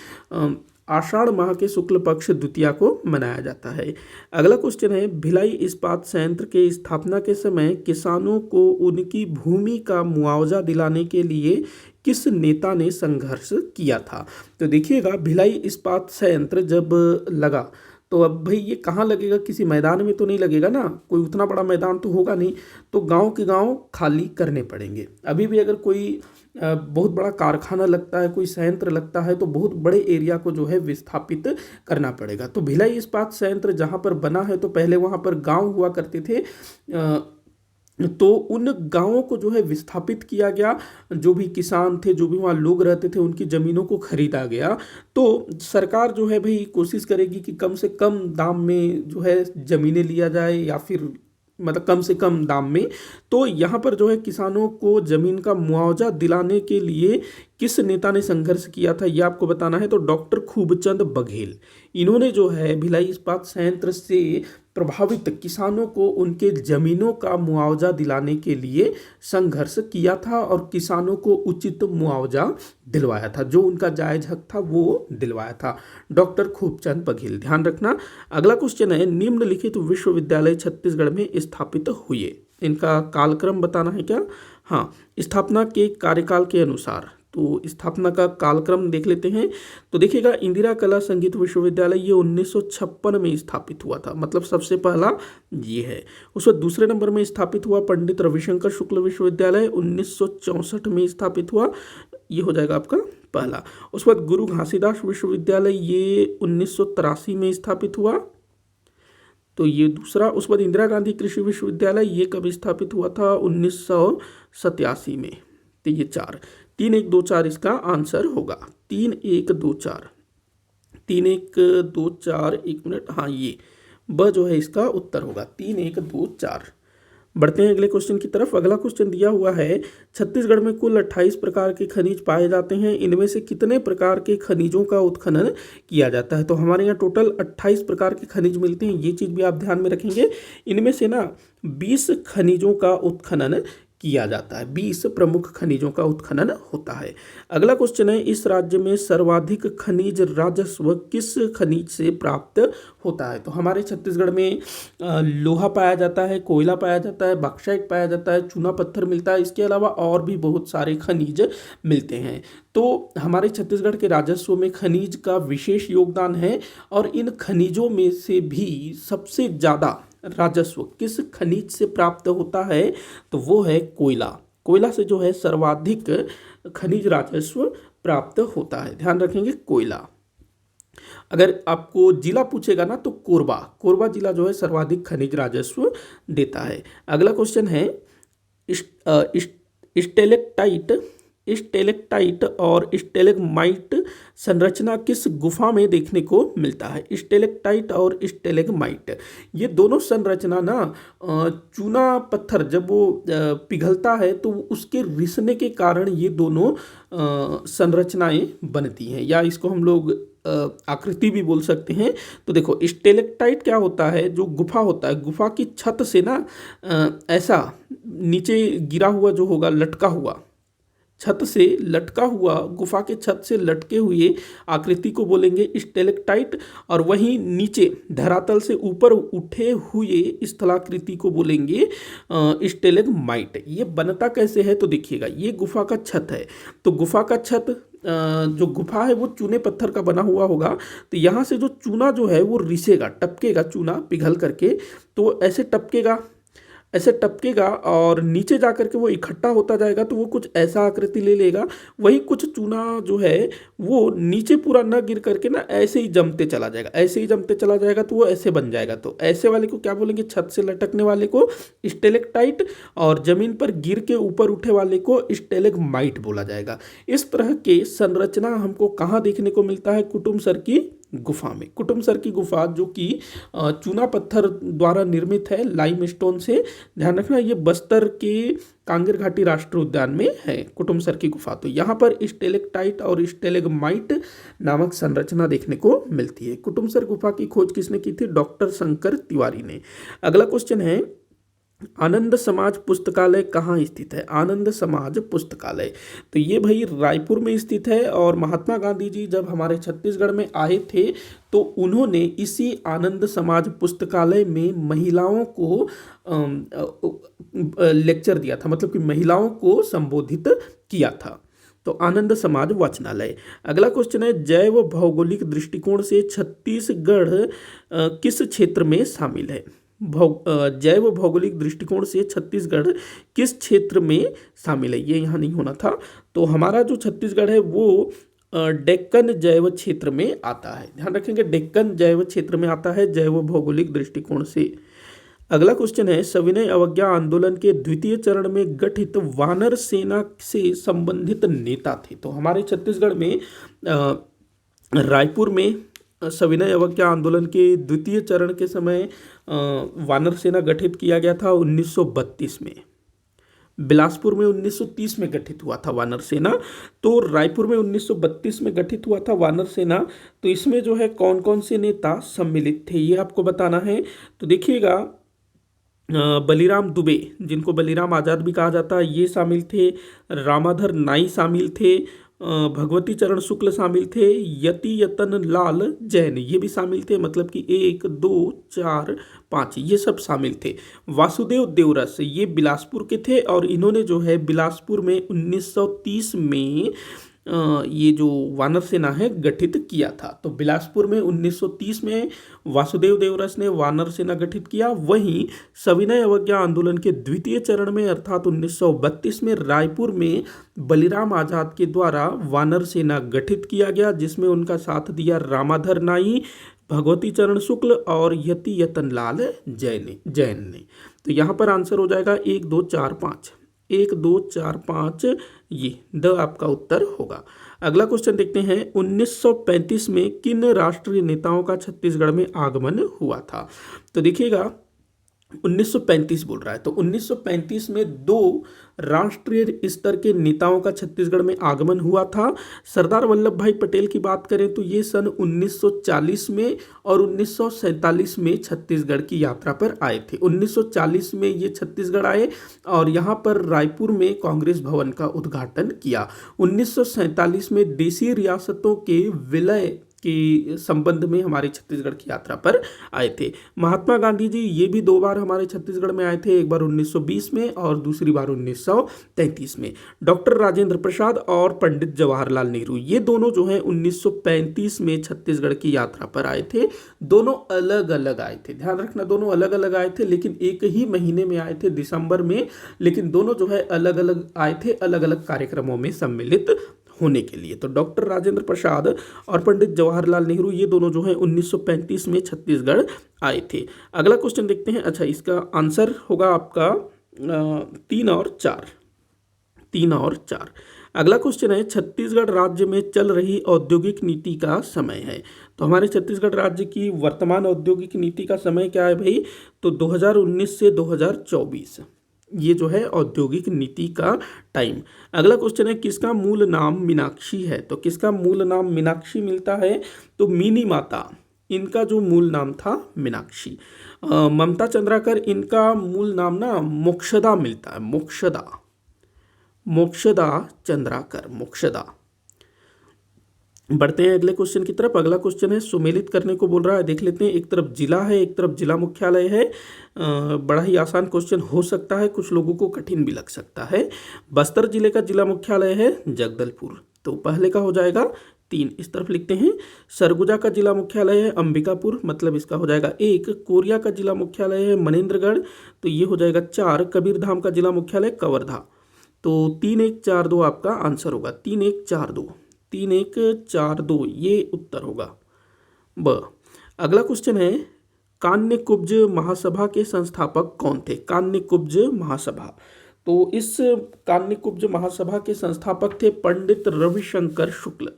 A: आषाढ़ माह के शुक्ल पक्ष द्वितीया को मनाया जाता है। अगला क्वेश्चन है, भिलाई इस्पात संयंत्र के स्थापना के समय किसानों को उनकी भूमि का मुआवजा दिलाने के लिए किस नेता ने संघर्ष किया था? तो देखिएगा, भिलाई इस्पात संयंत्र जब लगा तो अब भाई ये कहाँ लगेगा? किसी मैदान में तो नहीं लगेगा ना, कोई उतना बड़ा मैदान तो होगा नहीं, तो गांव के गांव खाली करने पड़ेंगे। अभी भी अगर कोई बहुत बड़ा कारखाना लगता है, कोई संयंत्र लगता है, तो बहुत बड़े एरिया को जो है विस्थापित करना पड़ेगा। तो भिलाई इस्पात संयंत्र जहाँ पर बना है, तो पहले वहाँ पर गाँव हुआ करते थे, तो उन गांवों को जो है विस्थापित किया गया। जो भी किसान थे, जो भी वहाँ लोग रहते थे, उनकी ज़मीनों को खरीदा गया। तो सरकार जो है भाई कोशिश करेगी कि कम से कम दाम में जो है ज़मीनें लिया जाए, या फिर मतलब कम से कम दाम में। तो यहाँ पर जो है किसानों को ज़मीन का मुआवजा दिलाने के लिए किस नेता ने संघर्ष किया था, ये आपको बताना है। तो डॉक्टर खूबचंद बघेल, इन्होंने जो है भिलाई इस्पात संयंत्र से प्रभावित किसानों को उनके जमीनों का मुआवजा दिलाने के लिए संघर्ष किया था और किसानों को उचित मुआवजा दिलवाया था, जो उनका जायज हक था वो दिलवाया था डॉक्टर खूबचंद बघेल। ध्यान रखना। अगला क्वेश्चन है, निम्नलिखित विश्वविद्यालय छत्तीसगढ़ में स्थापित हुए, इनका कालक्रम बताना है क्या। हाँ, स्थापना के कार्यकाल के अनुसार, तो स्थापना का कालक्रम देख लेते हैं। तो देखिएगा, इंदिरा कला संगीत विश्वविद्यालय ये 1956 में स्थापित हुआ था, मतलब सबसे पहला ये है। उस वक्त दूसरे नंबर में स्थापित हुआ पंडित रविशंकर शुक्ल विश्वविद्यालय, 1964 में स्थापित हुआ, ये हो जाएगा आपका पहला। उस वक्त गुरु घासीदास विश्वविद्यालय ये 1983 में स्थापित हुआ, तो ये दूसरा। उस बाद इंदिरा गांधी कृषि विश्वविद्यालय ये कब स्थापित हुआ था, 1987 में, तो ये 4। 3 1 2 4 इसका आंसर होगा। 3 1 2 4 3 1 2 4, 1 मिनट, हाँ ये ब जो है इसका उत्तर होगा 3 1 2 4। बढ़ते हैं अगले क्वेश्चन की तरफ। अगला क्वेश्चन दिया हुआ है, छत्तीसगढ़ में कुल 28 प्रकार के खनिज पाए जाते हैं, इनमें से कितने प्रकार के खनिजों का उत्खनन किया जाता है। तो हमारे यहाँ टोटल 28 प्रकार के खनिज मिलते हैं, ये चीज़ भी आप ध्यान में रखेंगे। इनमें से ना 20 खनिजों का उत्खनन किया जाता है, 20 प्रमुख खनिजों का उत्खनन होता है। अगला क्वेश्चन है, इस राज्य में सर्वाधिक खनिज राजस्व किस खनिज से प्राप्त होता है। तो हमारे छत्तीसगढ़ में लोहा पाया जाता है, कोयला पाया जाता है, बॉक्साइट पाया जाता है, चूना पत्थर मिलता है, इसके अलावा और भी बहुत सारे खनिज मिलते हैं। तो हमारे छत्तीसगढ़ के राजस्व में खनिज का विशेष योगदान है, और इन खनिजों में से भी सबसे ज़्यादा राजस्व किस खनिज से प्राप्त होता है, तो वो है कोयला। कोयला से जो है सर्वाधिक खनिज राजस्व प्राप्त होता है, ध्यान रखेंगे कोयला। अगर आपको जिला पूछेगा ना, तो कोरबा जिला जो है सर्वाधिक खनिज राजस्व देता है। अगला क्वेश्चन है, स्टेलेक्टाइट और स्टेलेगमाइट संरचना किस गुफा में देखने को मिलता है। स्टेलेक्टाइट और स्टेलेगमाइट ये दोनों संरचना ना चूना पत्थर जब वो पिघलता है तो उसके रिसने के कारण ये दोनों संरचनाएं बनती हैं, या इसको हम लोग आकृति भी बोल सकते हैं। तो देखो, स्टेलेक्टाइट क्या होता है, जो गुफा होता है, गुफा की छत से ना ऐसा नीचे गिरा हुआ जो होगा, लटका हुआ, छत से लटका हुआ, गुफा के छत से लटके हुए आकृति को बोलेंगे स्टेलेक्टाइट, और वहीं नीचे धरातल से ऊपर उठे हुए स्थलाकृति को बोलेंगे स्टेलेगमाइट। ये बनता कैसे है, तो देखिएगा, ये गुफा का छत है, तो गुफा का छत जो गुफा है वो चूने पत्थर का बना हुआ होगा, तो यहाँ से जो चूना जो है वो रिसेगा, टपकेगा, चूना पिघल करके, तो ऐसे टपकेगा और नीचे जा कर के वो इकट्ठा होता जाएगा, तो वो कुछ ऐसा आकृति ले लेगा। वही कुछ चूना जो है वो नीचे पूरा न गिर करके ना ऐसे ही जमते चला जाएगा, तो वो ऐसे बन जाएगा। तो ऐसे वाले को क्या बोलेंगे, छत से लटकने वाले को स्टेलेक्टाइट, और जमीन पर गिर के ऊपर उठे वाले को स्टेलेगमाइट बोला जाएगा। इस तरह के संरचना हमको कहाँ देखने को मिलता है, कुटुमसर की गुफा में। कुटुमसर की गुफा जो कि चूना पत्थर द्वारा निर्मित है, लाइमस्टोन से, ध्यान रखना, ये बस्तर के कांगेर घाटी राष्ट्रीय उद्यान में है कुटुमसर की गुफा। तो यहाँ पर स्टेलेक्टाइट और स्टेलेगमाइट नामक संरचना देखने को मिलती है। कुटुमसर गुफा की खोज किसने की थी, डॉक्टर शंकर तिवारी ने। अगला क्वेश्चन है, आनंद समाज पुस्तकालय कहाँ स्थित है। आनंद समाज पुस्तकालय, तो ये भाई रायपुर में स्थित है, और महात्मा गांधी जी जब हमारे छत्तीसगढ़ में आए थे तो उन्होंने इसी आनंद समाज पुस्तकालय में महिलाओं को लेक्चर दिया था, मतलब कि महिलाओं को संबोधित किया था। तो आनंद समाज वाचनालय। अगला क्वेश्चन है, जैव भौगोलिक दृष्टिकोण से छत्तीसगढ़ किस क्षेत्र में शामिल है। जैव भौगोलिक दृष्टिकोण से छत्तीसगढ़ किस क्षेत्र में शामिल है, ये यहाँ नहीं होना था। तो हमारा जो छत्तीसगढ़ है वो डेक्कन जैव क्षेत्र में आता है, ध्यान रखेंगे, डेक्कन जैव क्षेत्र में आता है जैव भौगोलिक दृष्टिकोण से। अगला क्वेश्चन है, सविनय अवज्ञा आंदोलन के द्वितीय चरण में गठित वानर सेना से संबंधित नेता थे। तो हमारे छत्तीसगढ़ में रायपुर में सविनय अवज्ञा आंदोलन के द्वितीय चरण के समय वानर सेना गठित किया गया था 1932 में। बिलासपुर में 1930 में गठित हुआ था वानर सेना। तो रायपुर में 1932 में गठित हुआ था वानर सेना। तो इसमें जो है कौन कौन से नेता सम्मिलित थे ये आपको बताना है। तो देखिएगा, बलीराम दुबे, जिनको बलीराम आज़ाद भी कहा जाता है, ये शामिल थे। रामाधर नाई शामिल थे। भगवती चरण शुक्ल शामिल थे। यति यतन लाल जैन ये भी शामिल थे। मतलब कि 1 2 4 5 ये सब शामिल थे। वासुदेव देवरस ये बिलासपुर के थे और इन्होंने जो है बिलासपुर में 1930 में ये जो वानर सेना है गठित किया था। तो बिलासपुर में 1930 में वासुदेव देवरस ने वानर सेना गठित किया। वहीं सविनय अवज्ञा आंदोलन के द्वितीय चरण में अर्थात 1932 में रायपुर में बलिराम आजाद के द्वारा वानर सेना गठित किया गया, जिसमें उनका साथ दिया रामाधर नाई, भगवती चरण शुक्ल और यति यतन लाल जैन ने। तो यहाँ पर आंसर हो जाएगा 1 2 4 5, 1 2 4 5, ये द आपका उत्तर होगा। अगला क्वेश्चन देखते हैं, 1935 में किन राष्ट्रीय नेताओं का छत्तीसगढ़ में आगमन हुआ था। तो देखिएगा 1935 बोल रहा है, तो 1935 में 2 राष्ट्रीय स्तर के नेताओं का छत्तीसगढ़ में आगमन हुआ था। सरदार वल्लभ भाई पटेल की बात करें तो ये सन 1940 में और 1947 में छत्तीसगढ़ की यात्रा पर आए थे। 1940 में ये छत्तीसगढ़ आए और यहाँ पर रायपुर में कांग्रेस भवन का उद्घाटन किया। 1947 में देशी रियासतों के विलय के संबंध में हमारे छत्तीसगढ़ की यात्रा पर आए थे। महात्मा गांधी जी ये भी 2 बार हमारे छत्तीसगढ़ में आए थे, एक बार 1920 में और दूसरी बार 1933 में। डॉक्टर राजेंद्र प्रसाद और पंडित जवाहरलाल नेहरू ये दोनों जो हैं 1935 में छत्तीसगढ़ की यात्रा पर आए थे। दोनों अलग अलग आए थे, ध्यान रखना, दोनों अलग अलग आए थे, लेकिन एक ही महीने में आए थे, दिसंबर में, लेकिन दोनों जो है अलग अलग आए थे, अलग अलग कार्यक्रमों में सम्मिलित होने के लिए। तो डॉक्टर राजेंद्र प्रसाद और पंडित जवाहरलाल नेहरू ये दोनों जो हैं 1935 में छत्तीसगढ़ आए थे। अगला क्वेश्चन देखते हैं। अच्छा, इसका आंसर होगा आपका 3 और 4, 3 और 4। अगला क्वेश्चन है, छत्तीसगढ़ राज्य में चल रही औद्योगिक नीति का समय है। तो हमारे छत्तीसगढ़ राज्य की वर्तमान औद्योगिक नीति का समय क्या है भाई, तो 2019 से 2024 ये जो है औद्योगिक नीति का टाइम। अगला क्वेश्चन है, किसका मूल नाम मीनाक्षी है। तो किसका मूल नाम मीनाक्षी मिलता है, तो मिनी माता, इनका जो मूल नाम था मीनाक्षी। ममता चंद्राकर इनका मूल नाम ना मोक्षदा मिलता है, मोक्षदा चंद्राकर, मोक्षदा। बढ़ते हैं अगले क्वेश्चन की तरफ। अगला क्वेश्चन है, सुमेलित करने को बोल रहा है, देख लेते हैं। एक तरफ जिला है, एक तरफ जिला मुख्यालय है। बड़ा ही आसान क्वेश्चन हो सकता है, कुछ लोगों को कठिन भी लग सकता है। बस्तर जिले का जिला मुख्यालय है जगदलपुर, तो पहले का हो जाएगा 3, इस तरफ लिखते हैं। सरगुजा का जिला मुख्यालय है अंबिकापुर, मतलब इसका हो जाएगा 1। कोरिया का जिला मुख्यालय है मनेन्द्रगढ़, तो ये हो जाएगा 4। कबीरधाम का जिला मुख्यालय कवर्धा, तो 3 1 4 2 आपका आंसर होगा। 3 1 4 2, 3 1 4 2 ये उत्तर होगा ब। अगला क्वेश्चन है, कान्यकुब्ज महासभा के संस्थापक कौन थे। कान्यकुब्ज महासभा, तो इस कान्यकुब्ज महासभा के संस्थापक थे पंडित रविशंकर शुक्ल।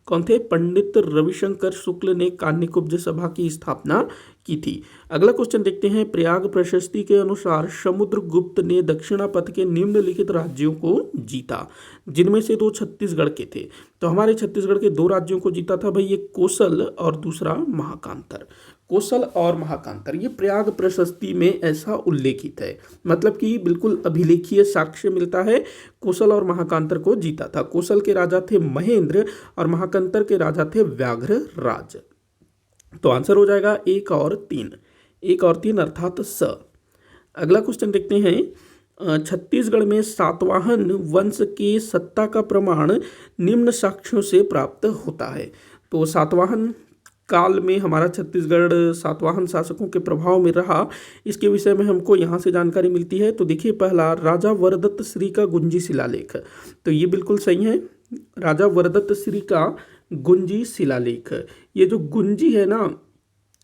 A: कौन थे, पंडित रविशंकर शुक्ल ने कान्यकुब्ज सभा की स्थापना की थी। अगला क्वेश्चन देखते हैं, प्रयाग प्रशस्ति के अनुसार समुद्रगुप्त ने दक्षिणापथ के निम्नलिखित राज्यों को जीता, जिनमें से 2 छत्तीसगढ़ के थे। तो हमारे छत्तीसगढ़ के 2 राज्यों को जीता था भाई, एक कोसल और दूसरा महाकांतर। कोसल और महाकांतर ये प्रयाग प्रशस्ति में ऐसा उल्लेखित है, मतलब कि बिल्कुल अभिलेखीय साक्ष्य मिलता है। कोसल और महाकांतर को जीता था। कोसल के राजा थे महेंद्र और महाकांतर के राजा थे व्याघ्र राज। तो आंसर हो जाएगा 1 और 3, 1 और 3 अर्थात स। अगला क्वेश्चन देखते हैं, छत्तीसगढ़ में सातवाहन वंश के सत्ता का प्रमाण निम्न साक्ष्यों से प्राप्त होता है। तो सातवाहन काल में हमारा छत्तीसगढ़ सातवाहन शासकों के प्रभाव में रहा, इसके विषय में हमको यहाँ से जानकारी मिलती है। तो देखिए, पहला राजा वरदत्त श्री का गुंजी शिलालेख, तो ये बिल्कुल सही है, राजा वरदत्त श्री का गुंजी शिलालेख। ये जो गुंजी है ना,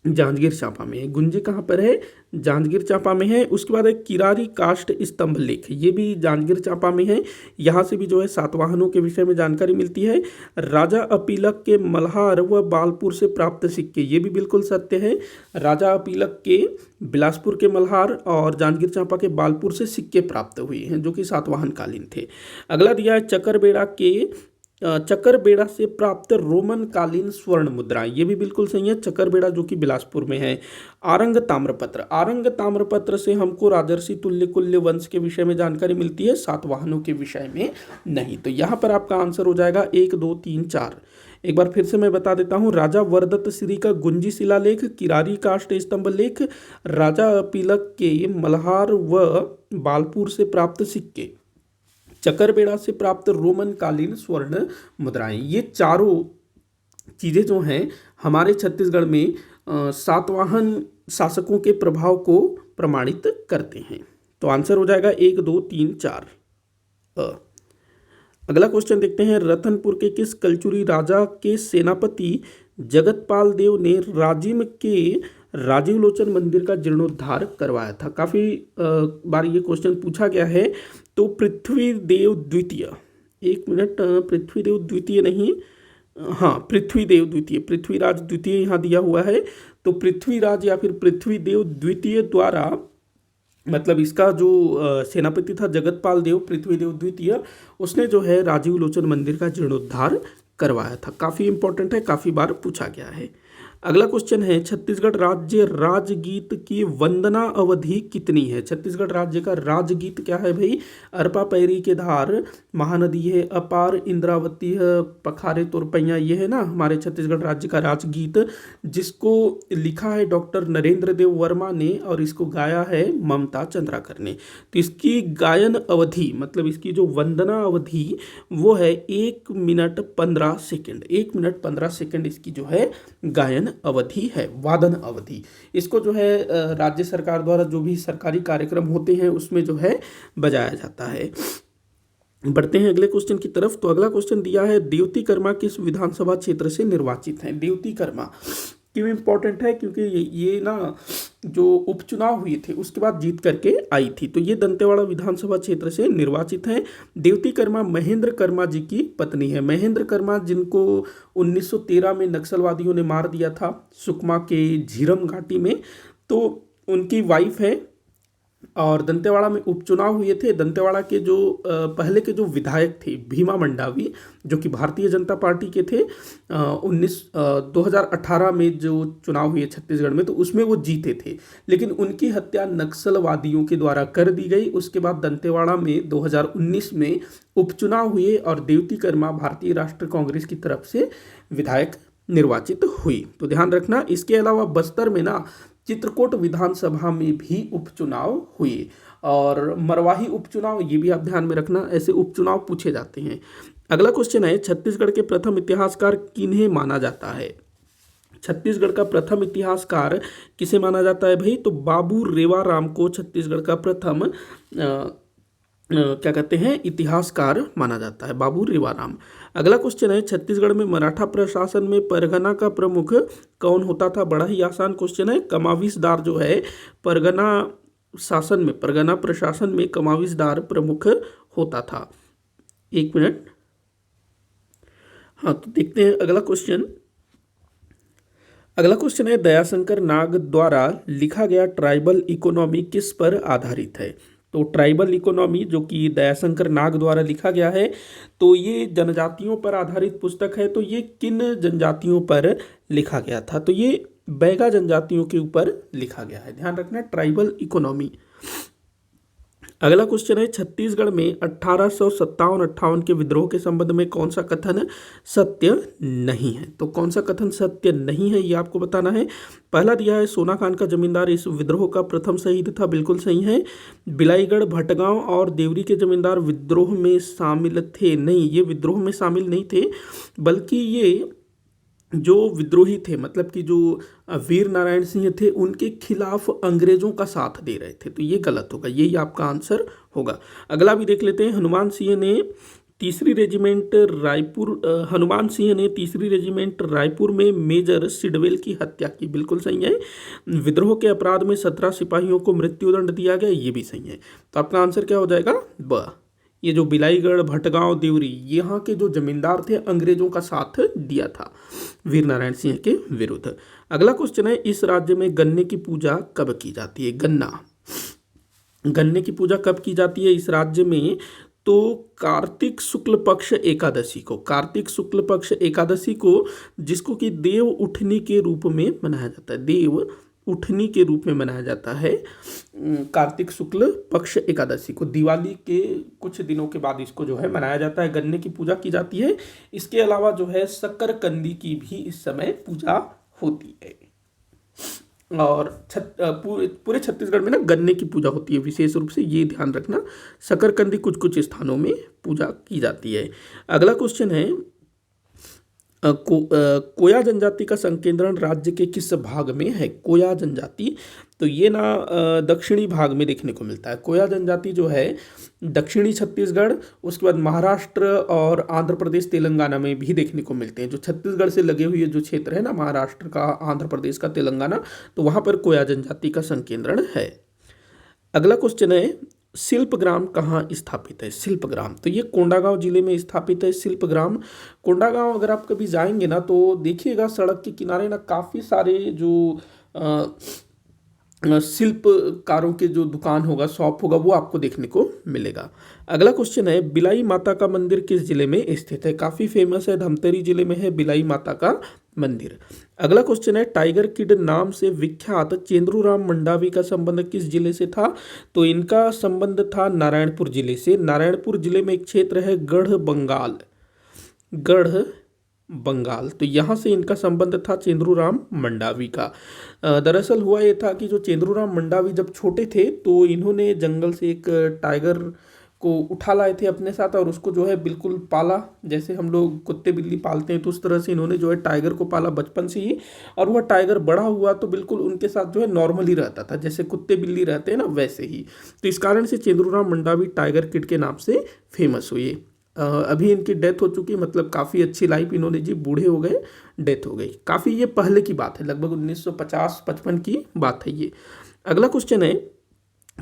A: जांजगीर चांपा में है। गुंजी कहाँ पर है? जांजगीर चांपा में है। उसके बाद है किरारी काष्ठ स्तंभ लेख, ये भी जांजगीर चांपा में है। यहाँ से भी जो है सातवाहनों के विषय में जानकारी मिलती है। राजा अपीलक के मल्हार व बालपुर से प्राप्त सिक्के, ये भी बिल्कुल सत्य है। राजा अपीलक के बिलासपुर के मल्हार और जांजगीर चांपा के बालपुर से सिक्के प्राप्त हुए हैं जो कि सातवाहन कालीन थे। अगला दिया है चकरबेड़ा से प्राप्त रोमन कालीन स्वर्ण मुद्राएं, ये भी बिल्कुल सही है। चकरबेड़ा जो कि बिलासपुर में है। आरंग ताम्रपत्र से हमको राजर्षि तुल्यकुल्य वंश के विषय में जानकारी मिलती है, सातवाहनों के विषय में नहीं। तो यहाँ पर आपका आंसर हो जाएगा 1, 2, 3, 4। एक बार फिर से मैं बता देता हूँ। राजा वरदत्त श्री का गुंजी शिलालेख, किरारी काष्ठ स्तंभ लेख, राजा अपीलक के मल्हार व बालपुर से प्राप्त सिक्के, चकरबेड़ा से प्राप्त रोमन कालीन स्वर्ण मुद्राएं, ये चारों चीज़ें जो हैं हमारे छत्तीसगढ़ में सातवाहन शासकों के प्रभाव को प्रमाणित करते हैं। तो आंसर हो जाएगा 1, 2, 3, 4। अगला क्वेश्चन देखते हैं। रतनपुर के किस कलचुरी राजा के सेनापति जगतपाल देव ने राजिम के राजीव लोचन मंदिर का जीर्णोद्धार करवाया था? काफ़ी बार ये क्वेश्चन पूछा गया है। तो पृथ्वीदेव द्वितीय, एक मिनट, पृथ्वीदेव द्वितीय नहीं, हाँ पृथ्वीदेव द्वितीय, पृथ्वीराज द्वितीय यहाँ दिया हुआ है। तो पृथ्वीराज या फिर पृथ्वीदेव द्वितीय द्वारा, मतलब इसका जो सेनापति था जगतपाल देव पृथ्वीदेव द्वितीय, उसने जो है राजीव लोचन मंदिर का जीर्णोद्धार करवाया था। काफ़ी इंपॉर्टेंट है, काफ़ी बार पूछा गया है। अगला क्वेश्चन है। छत्तीसगढ़ राज्य राजगीत की वंदना अवधि कितनी है? छत्तीसगढ़ राज्य का राजगीत क्या है भाई? अरपा पैरी के धार, महानदी है, अपार इंद्रावती है, पखारे तोरपैया, ये है ना हमारे छत्तीसगढ़ राज्य का राजगीत, जिसको लिखा है डॉक्टर नरेंद्र देव वर्मा ने और इसको गाया है ममता चंद्राकर ने। तो इसकी गायन अवधि, मतलब इसकी जो वंदना अवधि वो है 1 मिनट 15 सेकेंड। 1 मिनट 15 सेकेंड इसकी जो है गायन अवधि है, वादन अवधि। इसको जो है राज्य सरकार द्वारा जो भी सरकारी कार्यक्रम होते हैं उसमें जो है बजाया जाता है। बढ़ते हैं अगले क्वेश्चन की तरफ। तो अगला क्वेश्चन दिया है। देवती कर्मा किस विधानसभा क्षेत्र से निर्वाचित हैं? देवती कर्मा क्यों इम्पोर्टेंट है? क्योंकि ये ना जो उपचुनाव हुए थे उसके बाद जीत करके आई थी। तो ये दंतेवाड़ा विधानसभा क्षेत्र से निर्वाचित हैं। देवती कर्मा महेंद्र कर्मा जी की पत्नी है। महेंद्र कर्मा जिनको 1913 में नक्सलवादियों ने मार दिया था सुकमा के झीरम घाटी में, तो उनकी वाइफ है। और दंतेवाड़ा में उपचुनाव हुए थे। दंतेवाड़ा के जो पहले के जो विधायक थे भीमा मंडावी, जो कि भारतीय जनता पार्टी के थे, 2018 में जो चुनाव हुए छत्तीसगढ़ में, तो उसमें वो जीते थे, लेकिन उनकी हत्या नक्सलवादियों के द्वारा कर दी गई। उसके बाद दंतेवाड़ा में 2019 में उपचुनाव हुए और देवती कर्मा भारतीय राष्ट्रीय कांग्रेस की तरफ से विधायक निर्वाचित हुई। तो ध्यान रखना। इसके अलावा बस्तर में ना चित्रकोट विधानसभा में भी उपचुनाव हुए और मरवाही उपचुनाव, ये भी आप ध्यान में रखना, ऐसे उपचुनाव पूछे जाते हैं। अगला क्वेश्चन है। छत्तीसगढ़ के प्रथम इतिहासकार किन्हें माना जाता है? छत्तीसगढ़ का प्रथम इतिहासकार किसे माना जाता है भाई? तो बाबू रेवाराम को छत्तीसगढ़ का प्रथम क्या कहते हैं इतिहासकार माना जाता है, बाबू रेवाराम। अगला क्वेश्चन है। छत्तीसगढ़ में मराठा प्रशासन में परगना का प्रमुख कौन होता था? बड़ा ही आसान क्वेश्चन है। कमाविसदार जो है परगना शासन में, परगना प्रशासन में कमाविसदार प्रमुख होता था। 1 मिनट, हाँ तो देखते हैं अगला क्वेश्चन। अगला क्वेश्चन है। दयाशंकर नाग द्वारा लिखा गया ट्राइबल इकोनॉमी किस पर आधारित है? तो ट्राइबल इकोनॉमी जो कि दयाशंकर नाग द्वारा लिखा गया है, तो ये जनजातियों पर आधारित पुस्तक है। तो ये किन जनजातियों पर लिखा गया था? तो ये बैगा जनजातियों के ऊपर लिखा गया है। ध्यान रखना, ट्राइबल इकोनॉमी। अगला क्वेश्चन है। छत्तीसगढ़ में 1857-58 के विद्रोह के संबंध में कौन सा कथन सत्य नहीं है? तो कौन सा कथन सत्य नहीं है ये आपको बताना है। पहला दिया है सोना खान का जमींदार इस विद्रोह का प्रथम शहीद था, बिल्कुल सही है। बिलाईगढ़, भटगांव और देवरी के जमींदार विद्रोह में शामिल थे? नहीं, ये विद्रोह में शामिल नहीं थे, बल्कि ये जो विद्रोही थे, मतलब कि जो वीर नारायण सिंह थे, उनके खिलाफ अंग्रेजों का साथ दे रहे थे। तो ये गलत होगा, यही आपका आंसर होगा। अगला भी देख लेते हैं। हनुमान सिंह ने तीसरी रेजिमेंट रायपुर हनुमान सिंह ने तीसरी रेजिमेंट रायपुर में मेजर सिडवेल की हत्या की, बिल्कुल सही है। विद्रोह के अपराध में 17 सिपाहियों को मृत्युदंड दिया गया, ये भी सही है। तो आपका आंसर क्या हो जाएगा? ब। ये जो बिलाईगढ़, भटगांव, देवरी, यहाँ के जो जमींदार थे अंग्रेजों का साथ दिया था वीर नारायण सिंह के विरुद्ध। अगला क्वेश्चन है, इस राज्य में गन्ने की पूजा कब की जाती है? गन्ने की पूजा कब की जाती है इस राज्य में? तो कार्तिक शुक्ल पक्ष एकादशी को, कार्तिक शुक्ल पक्ष एकादशी को, जिसको कि देव उठनी के रूप में मनाया जाता है, देव उठनी के रूप में मनाया जाता है। कार्तिक शुक्ल पक्ष एकादशी को दिवाली के कुछ दिनों के बाद इसको जो है मनाया जाता है, गन्ने की पूजा की जाती है। इसके अलावा जो है शकरकंदी की भी इस समय पूजा होती है। और पूरे छत्तीसगढ़ में ना गन्ने की पूजा होती है विशेष रूप से, ये ध्यान रखना। शकरकंदी कुछ कुछ स्थानों में पूजा की जाती है। अगला क्वेश्चन है, कोया जनजाति का संकेंद्रण राज्य के किस भाग में है? कोया जनजाति, तो ये ना दक्षिणी भाग में देखने को मिलता है। कोया जनजाति जो है दक्षिणी छत्तीसगढ़, उसके बाद महाराष्ट्र और आंध्र प्रदेश, तेलंगाना में भी देखने को मिलते हैं। जो छत्तीसगढ़ से लगे हुए जो क्षेत्र है ना, महाराष्ट्र का, आंध्र प्रदेश का, तेलंगाना, तो वहाँ पर कोया जनजाति का संकेंद्रण है। अगला क्वेश्चन है, शिल्पग्राम कहाँ स्थापित है? शिल्पग्राम, तो ये कोंडागांव जिले में स्थापित है शिल्पग्राम। कोंडागांव अगर आप कभी जाएंगे ना तो देखिएगा सड़क के किनारे ना काफ़ी सारे जो शिल्पकारों के जो दुकान होगा, शॉप होगा, वो आपको देखने को मिलेगा। अगला क्वेश्चन है, बिलाई माता का मंदिर किस जिले में स्थित है? काफ़ी फेमस है, धमतरी जिले में है बिलाई माता का मंदिर। अगला क्वेश्चन है, टाइगर किड नाम से विख्यात चेंद्रूराम मंडावी का संबंध किस जिले से था? तो इनका संबंध था नारायणपुर जिले से। नारायणपुर जिले में एक क्षेत्र है गढ़ बंगाल, तो यहाँ से इनका संबंध था चेंद्रूराम मंडावी का। दरअसल हुआ ये था कि जो चेंद्रूराम मंडावी जब छोटे थे तो इन्होंने जंगल से एक टाइगर को उठा लाए थे अपने साथ, और उसको जो है बिल्कुल पाला, जैसे हम लोग कुत्ते बिल्ली पालते हैं, तो उस तरह से इन्होंने जो है टाइगर को पाला बचपन से ही। और वह टाइगर बड़ा हुआ तो बिल्कुल उनके साथ जो है नॉर्मली रहता था, जैसे कुत्ते बिल्ली रहते हैं ना वैसे ही। तो इस कारण से चेंद्रूराम मंडावी टाइगर किड के नाम से फेमस हुए। अभी इनकी डेथ हो चुकी, मतलब काफ़ी अच्छी लाइफ इन्होंने जी, बूढ़े हो गए, डेथ हो गई। काफ़ी ये पहले की बात है, लगभग 1950-55 की बात है ये। अगला क्वेश्चन है,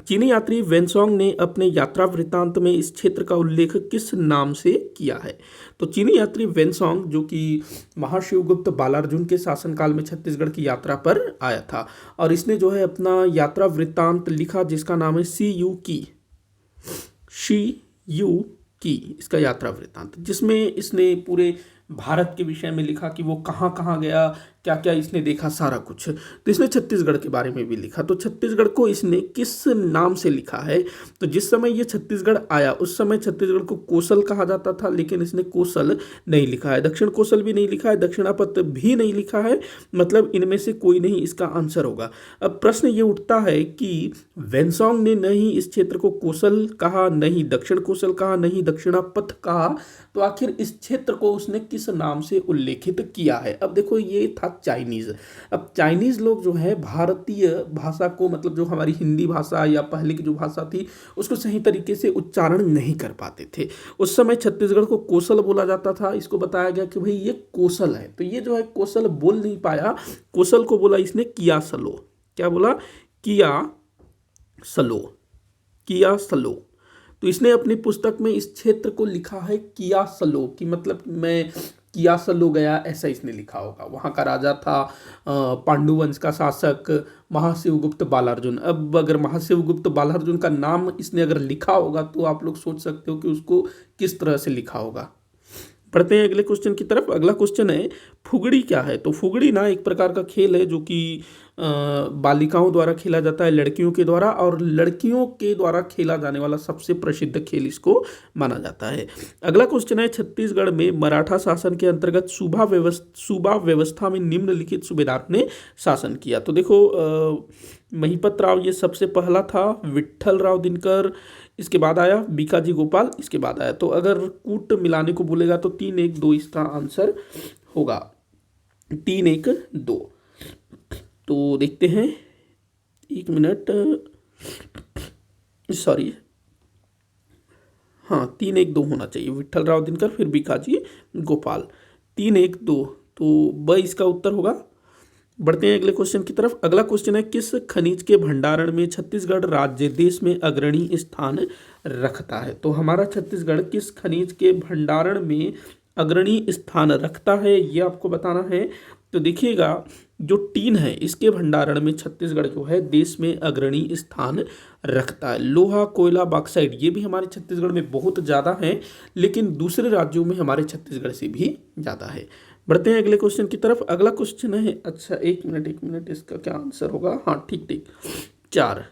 A: चीनी यात्री वेनसोंग ने अपने यात्रा वृत्तांत में इस क्षेत्र का उल्लेख किस नाम से किया है? तो चीनी यात्री वेनसोंग जो कि महाशिवगुप्त बालार्जुन के शासनकाल में छत्तीसगढ़ की यात्रा पर आया था, और इसने जो है अपना यात्रा वृत्तांत लिखा जिसका नाम है सी यू की, इसका यात्रा वृत्तांत, जिसमें इसने पूरे भारत के विषय में लिखा कि वो कहाँ कहाँ गया, क्या क्या इसने देखा, सारा कुछ। तो इसने छत्तीसगढ़ के बारे में भी लिखा। तो छत्तीसगढ़ को इसने किस नाम से लिखा है? तो जिस समय ये छत्तीसगढ़ आया उस समय छत्तीसगढ़ को कोसल कहा जाता था, लेकिन इसने कोसल नहीं लिखा है, दक्षिण कोसल भी नहीं लिखा है, दक्षिणापथ भी नहीं लिखा है, मतलब इनमें से कोई नहीं इसका आंसर होगा। अब प्रश्न ये उठता है कि वेनसोंग ने नहीं इस क्षेत्र को कोसल कहा, नहीं दक्षिण कोसल कहा, नहीं दक्षिणापथ कहा, तो आखिर इस क्षेत्र को उसने किस नाम से उल्लेखित किया है? अब देखो ये था चाइनीज। अब चाइनीज लोग जो है भारतीय भाषा को, मतलब जो हमारी हिंदी भाषा या पहले की जो भाषा थी उसको सही तरीके से उच्चारण नहीं कर पाते थे। उस समय छत्तीसगढ़ को कोसल बोला जाता था। इसको बताया गया कि भाई ये कोसल है, तो ये जो है कोसल बोल नहीं पाया, कोसल को बोला इसने कियासलो। क्या बोला? कियासलो। तो इसने अपनी पुस्तक में इस क्षेत्र को लिखा है कियासलो, कि मतलब मैं कियासलो गया, ऐसा इसने लिखा होगा। वहाँ का राजा था पांडुवंश का शासक महाशिवगुप्त बालार्जुन। अब अगर महाशिवगुप्त बालार्जुन का नाम इसने अगर लिखा होगा तो आप लोग सोच सकते हो कि उसको किस तरह से लिखा होगा। पढ़ते हैं अगले क्वेश्चन की तरफ। अगला क्वेश्चन है, फुगड़ी क्या है? तो फुगड़ी ना एक प्रकार का खेल है जो कि बालिकाओं द्वारा खेला जाता है, लड़कियों के द्वारा, और लड़कियों के द्वारा खेला जाने वाला सबसे प्रसिद्ध खेल इसको माना जाता है। अगला क्वेश्चन है, छत्तीसगढ़ में मराठा शासन के अंतर्गत सूबा व्यवस्था में निम्नलिखित सूबेदार ने शासन किया। तो देखो महिपत राव ये सबसे पहला था, विट्ठल राव दिनकर, इसके बाद आया बीकाजी गोपाल, इसके बाद आया। तो अगर कूट मिलाने को बोलेगा तो 3-1-2 इसका आंसर होगा, 3-1-2। तो देखते हैं, 1 मिनट, सॉरी, हाँ 3-1-2 होना चाहिए, विट्ठल राव दिनकर फिर बीकाजी गोपाल, 3-1-2, तो ब इसका उत्तर होगा। बढ़ते हैं अगले क्वेश्चन की तरफ। अगला क्वेश्चन है, किस खनिज के भंडारण में छत्तीसगढ़ राज्य देश में अग्रणी स्थान रखता है? तो हमारा छत्तीसगढ़ किस खनिज के भंडारण में अग्रणी स्थान रखता है, ये आपको बताना है। तो देखिएगा, जो टीन है इसके भंडारण में छत्तीसगढ़ जो है देश में अग्रणी स्थान रखता है। लोहा, कोयला, बॉक्साइट ये भी हमारे छत्तीसगढ़ में बहुत ज़्यादा है, लेकिन दूसरे राज्यों में हमारे छत्तीसगढ़ से भी ज़्यादा है। बढ़ते हैं अगले क्वेश्चन की तरफ। अगला क्वेश्चन है, अच्छा एक मिनट, इसका क्या आंसर होगा? हाँ ठीक, 4,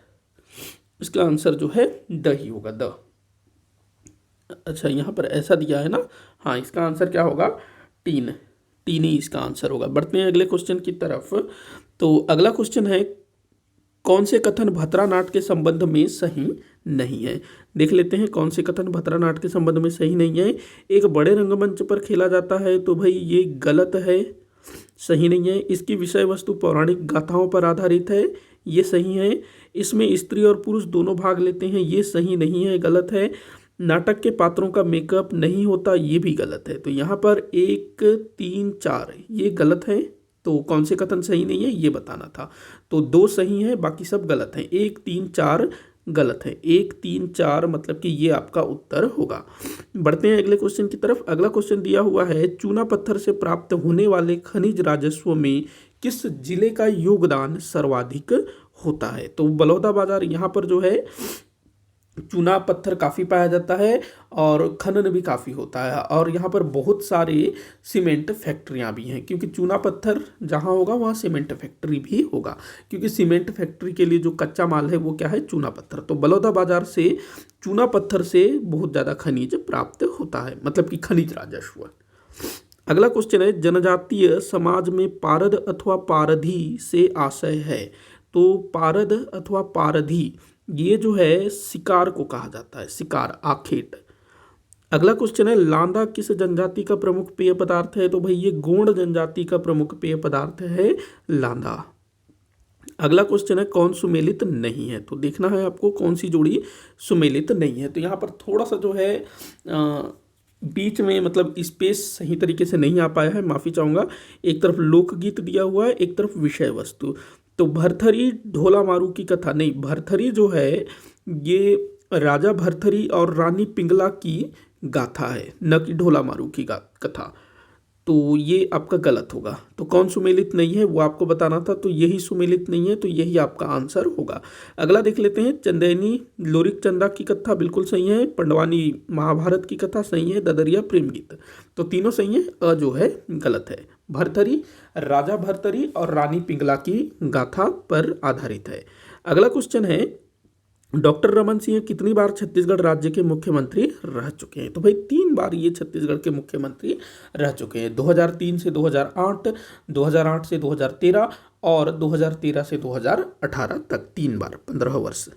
A: इसका आंसर जो है द ही होगा, द। अच्छा यहाँ पर ऐसा दिया है ना, हाँ इसका आंसर क्या होगा? टीन ही इसका आंसर होगा। बढ़ते हैं अगले क्वेश्चन की तरफ। तो अगला क्वेश्चन है, कौन से कथन भतरा नाट के संबंध में सही नहीं है? देख लेते हैं कौन से कथन भतरा नाट के संबंध में सही नहीं है। एक बड़े रंगमंच पर खेला जाता है, तो भाई ये गलत है, सही नहीं है। इसकी विषय वस्तु पौराणिक गाथाओं पर आधारित है, ये सही है। इसमें स्त्री और पुरुष दोनों भाग लेते हैं, ये सही नहीं है, गलत है। नाटक के पात्रों का मेकअप नहीं होता, ये भी गलत है। तो यहाँ पर 1, 3, 4 ये गलत है। तो कौन से कथन सही नहीं है ये बताना था। तो 2 सही है, बाकी सब गलत हैं। 1, 3, 4 गलत है। 1, 3, 4 मतलब कि ये आपका उत्तर होगा। बढ़ते हैं अगले क्वेश्चन की तरफ। अगला क्वेश्चन दिया हुआ है, चूना पत्थर से प्राप्त होने वाले खनिज राजस्व में किस जिले का योगदान सर्वाधिक होता है? तो बलौदाबाजार यहाँ पर जो है चूना पत्थर काफ़ी पाया जाता है और खनन भी काफ़ी होता है, और यहाँ पर बहुत सारे सीमेंट फैक्ट्रियाँ भी हैं, क्योंकि चूना पत्थर जहाँ होगा वहाँ सीमेंट फैक्ट्री भी होगा, क्योंकि सीमेंट फैक्ट्री के लिए जो कच्चा माल है वो क्या है? चूना पत्थर। तो बलौदाबाजार से चूना पत्थर से बहुत ज़्यादा खनिज प्राप्त होता है, मतलब कि खनिज राजस्व। अगला क्वेश्चन है, जनजातीय समाज में पारद अथवा पारधी से आशय है? तो पारद अथवा पारधी ये जो है शिकार को कहा जाता है, शिकार, आखेट। अगला क्वेश्चन है, लांदा किस जनजाति का प्रमुख पेय पदार्थ है? तो भाई ये गोंड जनजाति का प्रमुख पेय पदार्थ है लांदा। अगला क्वेश्चन है, कौन सुमेलित नहीं है? तो देखना है आपको कौन सी जोड़ी सुमेलित नहीं है। तो यहाँ पर थोड़ा सा जो है बीच में मतलब स्पेस सही तरीके से नहीं आ पाया है, माफ़ी चाहूँगा। एक तरफ लोकगीत दिया हुआ है, एक तरफ विषय वस्तु। तो भरथरी ढोला मारू की कथा नहीं, भरथरी जो है ये राजा भरथरी और रानी पिंगला की गाथा है, न कि ढोला मारू की कथा। तो ये आपका गलत होगा। तो कौन सुमेलित नहीं है वो आपको बताना था, तो यही सुमेलित नहीं है, तो यही आपका आंसर होगा। अगला देख लेते हैं, चंदैनी लोरिक चंदा की कथा बिल्कुल सही है, पंडवानी महाभारत की कथा सही है, ददरिया प्रेम गीत, तो तीनों सही है। अ जो है गलत है। भरथरी राजा भरथरी और रानी पिंगला की गाथा पर आधारित है। अगला क्वेश्चन है, डॉक्टर रमन सिंह कितनी बार छत्तीसगढ़ राज्य के मुख्यमंत्री रह चुके हैं? तो भाई 3 बार ये छत्तीसगढ़ के मुख्यमंत्री रह चुके हैं। 2003 से 2008, 2008 से 2013 और 2013 से 2018 तक, 3 बार, 15 वर्ष।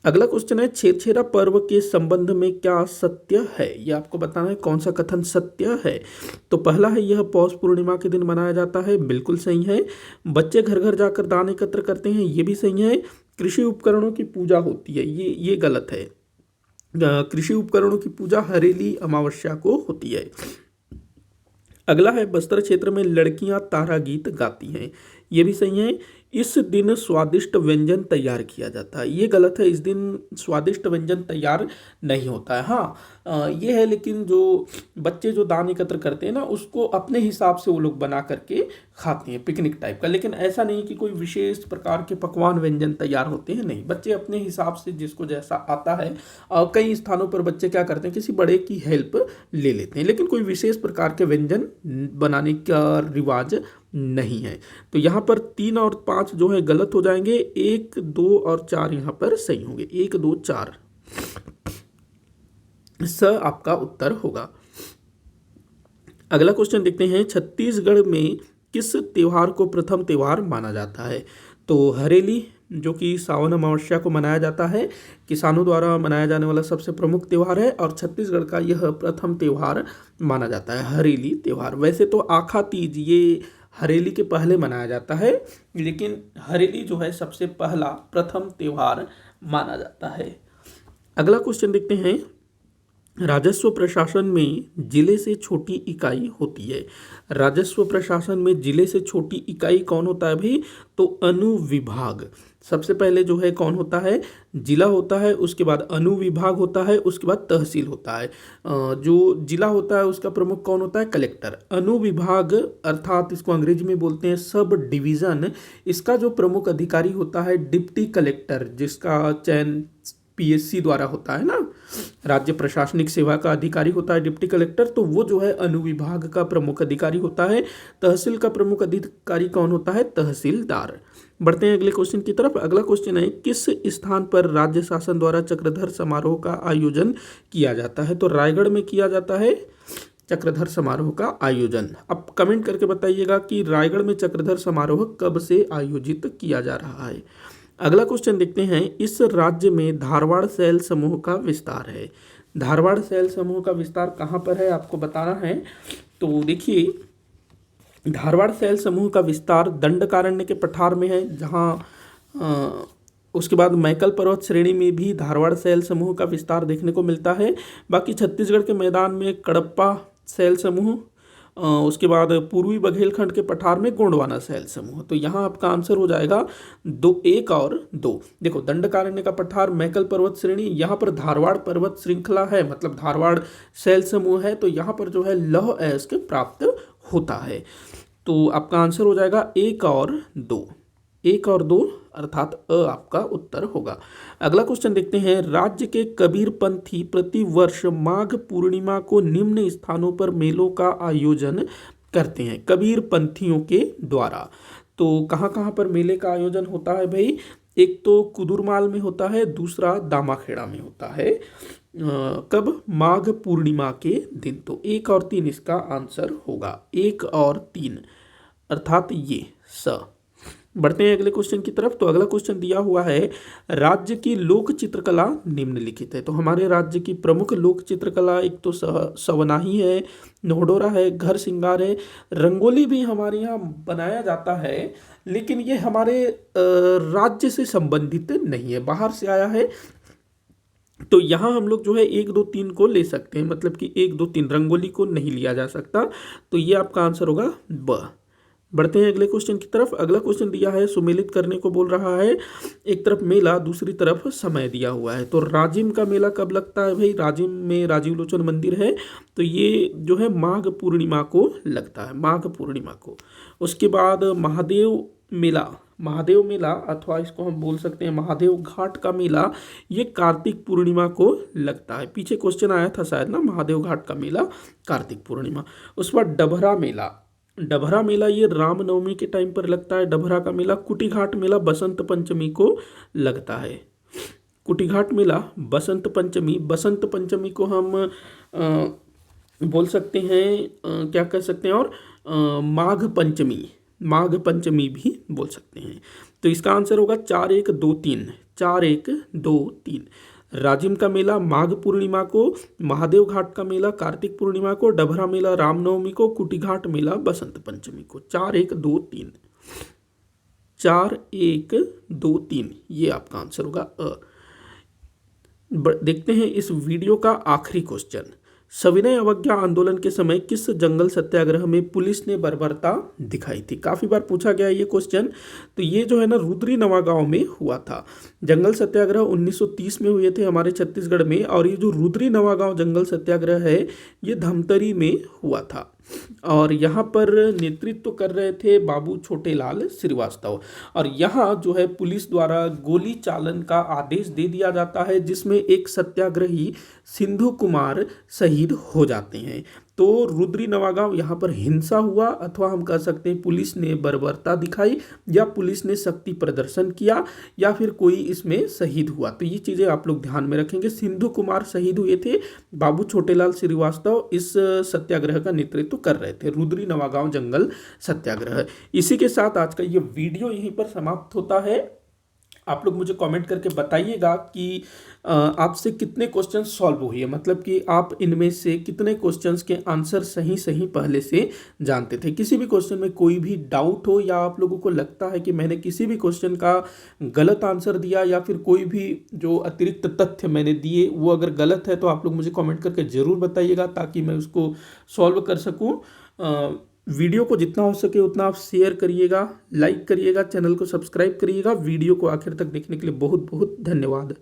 A: अगला क्वेश्चन है, छेरछेरा पर्व के संबंध में क्या सत्य है? ये आपको बताना है कौन सा कथन सत्य है। तो पहला है, यह पौष पूर्णिमा के दिन मनाया जाता है, बिल्कुल सही है। बच्चे घर घर जाकर दान एकत्र करते हैं, ये भी सही है। कृषि उपकरणों की पूजा होती है, ये गलत है। कृषि उपकरणों की पूजा हरेली अमावस्या को होती है। अगला है, बस्तर क्षेत्र में लड़कियां तारा गीत गाती हैं, ये भी सही है। इस दिन स्वादिष्ट व्यंजन तैयार किया जाता है, ये गलत है। इस दिन स्वादिष्ट व्यंजन तैयार नहीं होता है। हाँ ये है, लेकिन जो बच्चे जो दान एकत्र करते हैं ना, उसको अपने हिसाब से वो लोग बना करके खाते हैं, पिकनिक टाइप का। लेकिन ऐसा नहीं कि कोई विशेष प्रकार के पकवान व्यंजन तैयार होते हैं, नहीं। बच्चे अपने हिसाब से जिसको जैसा आता है, कई स्थानों पर बच्चे क्या करते हैं, किसी बड़े की हेल्प ले लेते हैं, लेकिन कोई विशेष प्रकार के व्यंजन बनाने का रिवाज नहीं है। तो यहाँ पर 3 और 5 जो है गलत हो जाएंगे, 1, 2 और 4 यहाँ पर सही होंगे। 1, 2, 4 स आपका उत्तर होगा। अगला क्वेश्चन देखते हैं, छत्तीसगढ़ में किस त्योहार को प्रथम त्योहार माना जाता है? तो हरेली, जो कि सावन अमावस्या को मनाया जाता है, किसानों द्वारा मनाया जाने वाला सबसे प्रमुख त्यौहार है, और छत्तीसगढ़ का यह प्रथम त्यौहार माना जाता है, हरेली त्यौहार। वैसे तो आखा तीज ये हरेली के पहले मनाया जाता है, लेकिन हरेली जो है सबसे पहला प्रथम त्यौहार माना जाता है। अगला क्वेश्चन देखते हैं, राजस्व प्रशासन में जिले से छोटी इकाई होती है। राजस्व प्रशासन में जिले से छोटी इकाई कौन होता है भाई? तो अनुविभाग। सबसे पहले जो है कौन होता है? जिला होता है, उसके बाद अनुविभाग होता है, उसके बाद तहसील होता है। जो जिला होता है उसका प्रमुख कौन होता है? कलेक्टर। अनुविभाग अर्थात इसको अंग्रेजी में बोलते हैं सब डिवीज़न, इसका जो प्रमुख अधिकारी होता है डिप्टी कलेक्टर, जिसका चयन पीएससी द्वारा होता है ना, राज्य प्रशासनिक सेवा का अधिकारी होता है डिप्टी कलेक्टर, तो वो जो है अनुविभाग का प्रमुख अधिकारी होता है। तहसील का प्रमुख अधिकारी कौन होता है? तहसीलदार। बढ़ते हैं अगले क्वेश्चन की तरफ। अगला क्वेश्चन है, किस स्थान पर राज्य शासन द्वारा चक्रधर समारोह का आयोजन किया जाता है? तो रायगढ़ में किया जाता है चक्रधर समारोह का आयोजन। अब कमेंट करके बताइएगा कि रायगढ़ में चक्रधर समारोह कब से आयोजित किया जा रहा है। अगला क्वेश्चन देखते हैं, इस राज्य में धारवाड़ सैल समूह का विस्तार है। धारवाड़ सैल समूह का विस्तार कहाँ पर है आपको बताना है। तो देखिए, धारवाड़ सैल समूह का विस्तार दंडकारण्य के पठार में है, जहाँ उसके बाद मैकल पर्वत श्रेणी में भी धारवाड़ सैल समूह का विस्तार देखने को मिलता है। बाकी छत्तीसगढ़ के मैदान में कडप्पा सैल समूह, उसके बाद पूर्वी बघेलखंड के पठार में गोंडवाना सैल समूह। तो यहाँ आपका आंसर हो जाएगा 2, 1 और 2। देखो, दंडकारण्य का पठार, मैकल पर्वत श्रेणी, यहाँ पर धारवाड़ पर्वत श्रृंखला है, मतलब धारवाड़ सैल समूह है, तो यहाँ पर जो है लौह अयस्क प्राप्त होता है। तो आपका आंसर हो जाएगा 1 और 2। 1 और 2 अर्थात अ आपका उत्तर होगा। अगला क्वेश्चन देखते हैं, राज्य के कबीरपंथी प्रतिवर्ष माघ पूर्णिमा को निम्न स्थानों पर मेलों का आयोजन करते हैं कबीरपंथियों के द्वारा। तो कहाँ कहाँ पर मेले का आयोजन होता है भाई? एक तो कुदुरमाल में होता है, दूसरा दामाखेड़ा में होता है। कब? माघ पूर्णिमा के दिन। तो 1 और 3 इसका आंसर होगा, 1 और 3 अर्थात ये स। बढ़ते हैं अगले क्वेश्चन की तरफ। तो अगला क्वेश्चन दिया हुआ है, राज्य की लोक चित्रकला निम्नलिखित है। तो हमारे राज्य की प्रमुख लोक चित्रकला एक तो सवनाही है, नोहडोरा है, घर श्रृंगार है, रंगोली भी हमारे यहाँ बनाया जाता है, लेकिन ये हमारे राज्य से संबंधित नहीं है, बाहर से आया है। तो यहाँ हम लोग जो है 1, 2, 3 को ले सकते हैं, मतलब कि 1, 2, 3 रंगोली को नहीं लिया जा सकता। तो ये आपका आंसर होगा ब। बढ़ते हैं अगले क्वेश्चन की तरफ। अगला क्वेश्चन दिया है, सुमेलित करने को बोल रहा है। एक तरफ मेला, दूसरी तरफ समय दिया हुआ है। तो राजिम का मेला कब लगता है भाई? राजिम में राजीव लोचन मंदिर है, तो ये जो है माघ पूर्णिमा को लगता है, माघ पूर्णिमा को। उसके बाद महादेव मेला अथवा इसको हम बोल सकते हैं महादेव घाट का मेला, ये कार्तिक पूर्णिमा को लगता है। पीछे क्वेश्चन आया था शायद ना, महादेव घाट का मेला कार्तिक पूर्णिमा। उसके बाद डभरा मेला ये रामनवमी के टाइम पर लगता है। डभरा का मेला। कुटीघाट मेला बसंत पंचमी को लगता है। कुटीघाट मेला बसंत पंचमी को हम बोल सकते हैं, क्या कह सकते हैं, और माघ पंचमी भी बोल सकते हैं। तो इसका आंसर होगा 4, 1, 2, 3। 4, 1, 2, 3। राजिम का मेला माघ पूर्णिमा को, महादेव घाट का मेला कार्तिक पूर्णिमा को, डभरा मेला रामनवमी को, कुटीघाट मेला बसंत पंचमी को। 4, 1, 2, 3। 4, 1, 2, 3 ये आपका आंसर होगा अ। देखते हैं इस वीडियो का आखिरी क्वेश्चन। सविनय अवज्ञा आंदोलन के समय किस जंगल सत्याग्रह में पुलिस ने बर्बरता दिखाई थी? काफ़ी बार पूछा गया ये क्वेश्चन। तो ये जो है ना रुद्री नवागांव में हुआ था। जंगल सत्याग्रह 1930 में हुए थे हमारे छत्तीसगढ़ में, और ये जो रुद्री नवागांव जंगल सत्याग्रह है ये धमतरी में हुआ था, और यहाँ पर नेतृत्व कर रहे थे बाबू छोटेलाल श्रीवास्तव। और यहाँ जो है पुलिस द्वारा गोली चालन का आदेश दे दिया जाता है, जिसमें एक सत्याग्रही सिंधु कुमार शहीद हो जाते हैं। तो रुद्री नवागांव यहाँ पर हिंसा हुआ, अथवा हम कह सकते हैं पुलिस ने बर्बरता दिखाई, या पुलिस ने शक्ति प्रदर्शन किया, या फिर कोई इसमें शहीद हुआ। तो ये चीज़ें आप लोग ध्यान में रखेंगे। सिंधु कुमार शहीद हुए थे, बाबू छोटेलाल श्रीवास्तव इस सत्याग्रह का नेतृत्व कर रहे थे, रुद्री नवागांव जंगल सत्याग्रह। इसी के साथ आज का ये वीडियो यहीं पर समाप्त होता है। आप लोग मुझे कमेंट करके बताइएगा कि आपसे कितने क्वेश्चन सॉल्व हुए, मतलब कि आप इनमें से कितने क्वेश्चंस के आंसर सही सही पहले से जानते थे। किसी भी क्वेश्चन में कोई भी डाउट हो या आप लोगों को लगता है कि मैंने किसी भी क्वेश्चन का गलत आंसर दिया या फिर कोई भी जो अतिरिक्त तथ्य मैंने दिए वो अगर गलत है तो आप लोग मुझे कमेंट करके ज़रूर बताइएगा ताकि मैं उसको सॉल्व कर सकूँ। वीडियो को जितना हो सके उतना आप शेयर करिएगा, लाइक करिएगा, चैनल को सब्सक्राइब करिएगा। वीडियो को आखिर तक देखने के लिए बहुत बहुत धन्यवाद।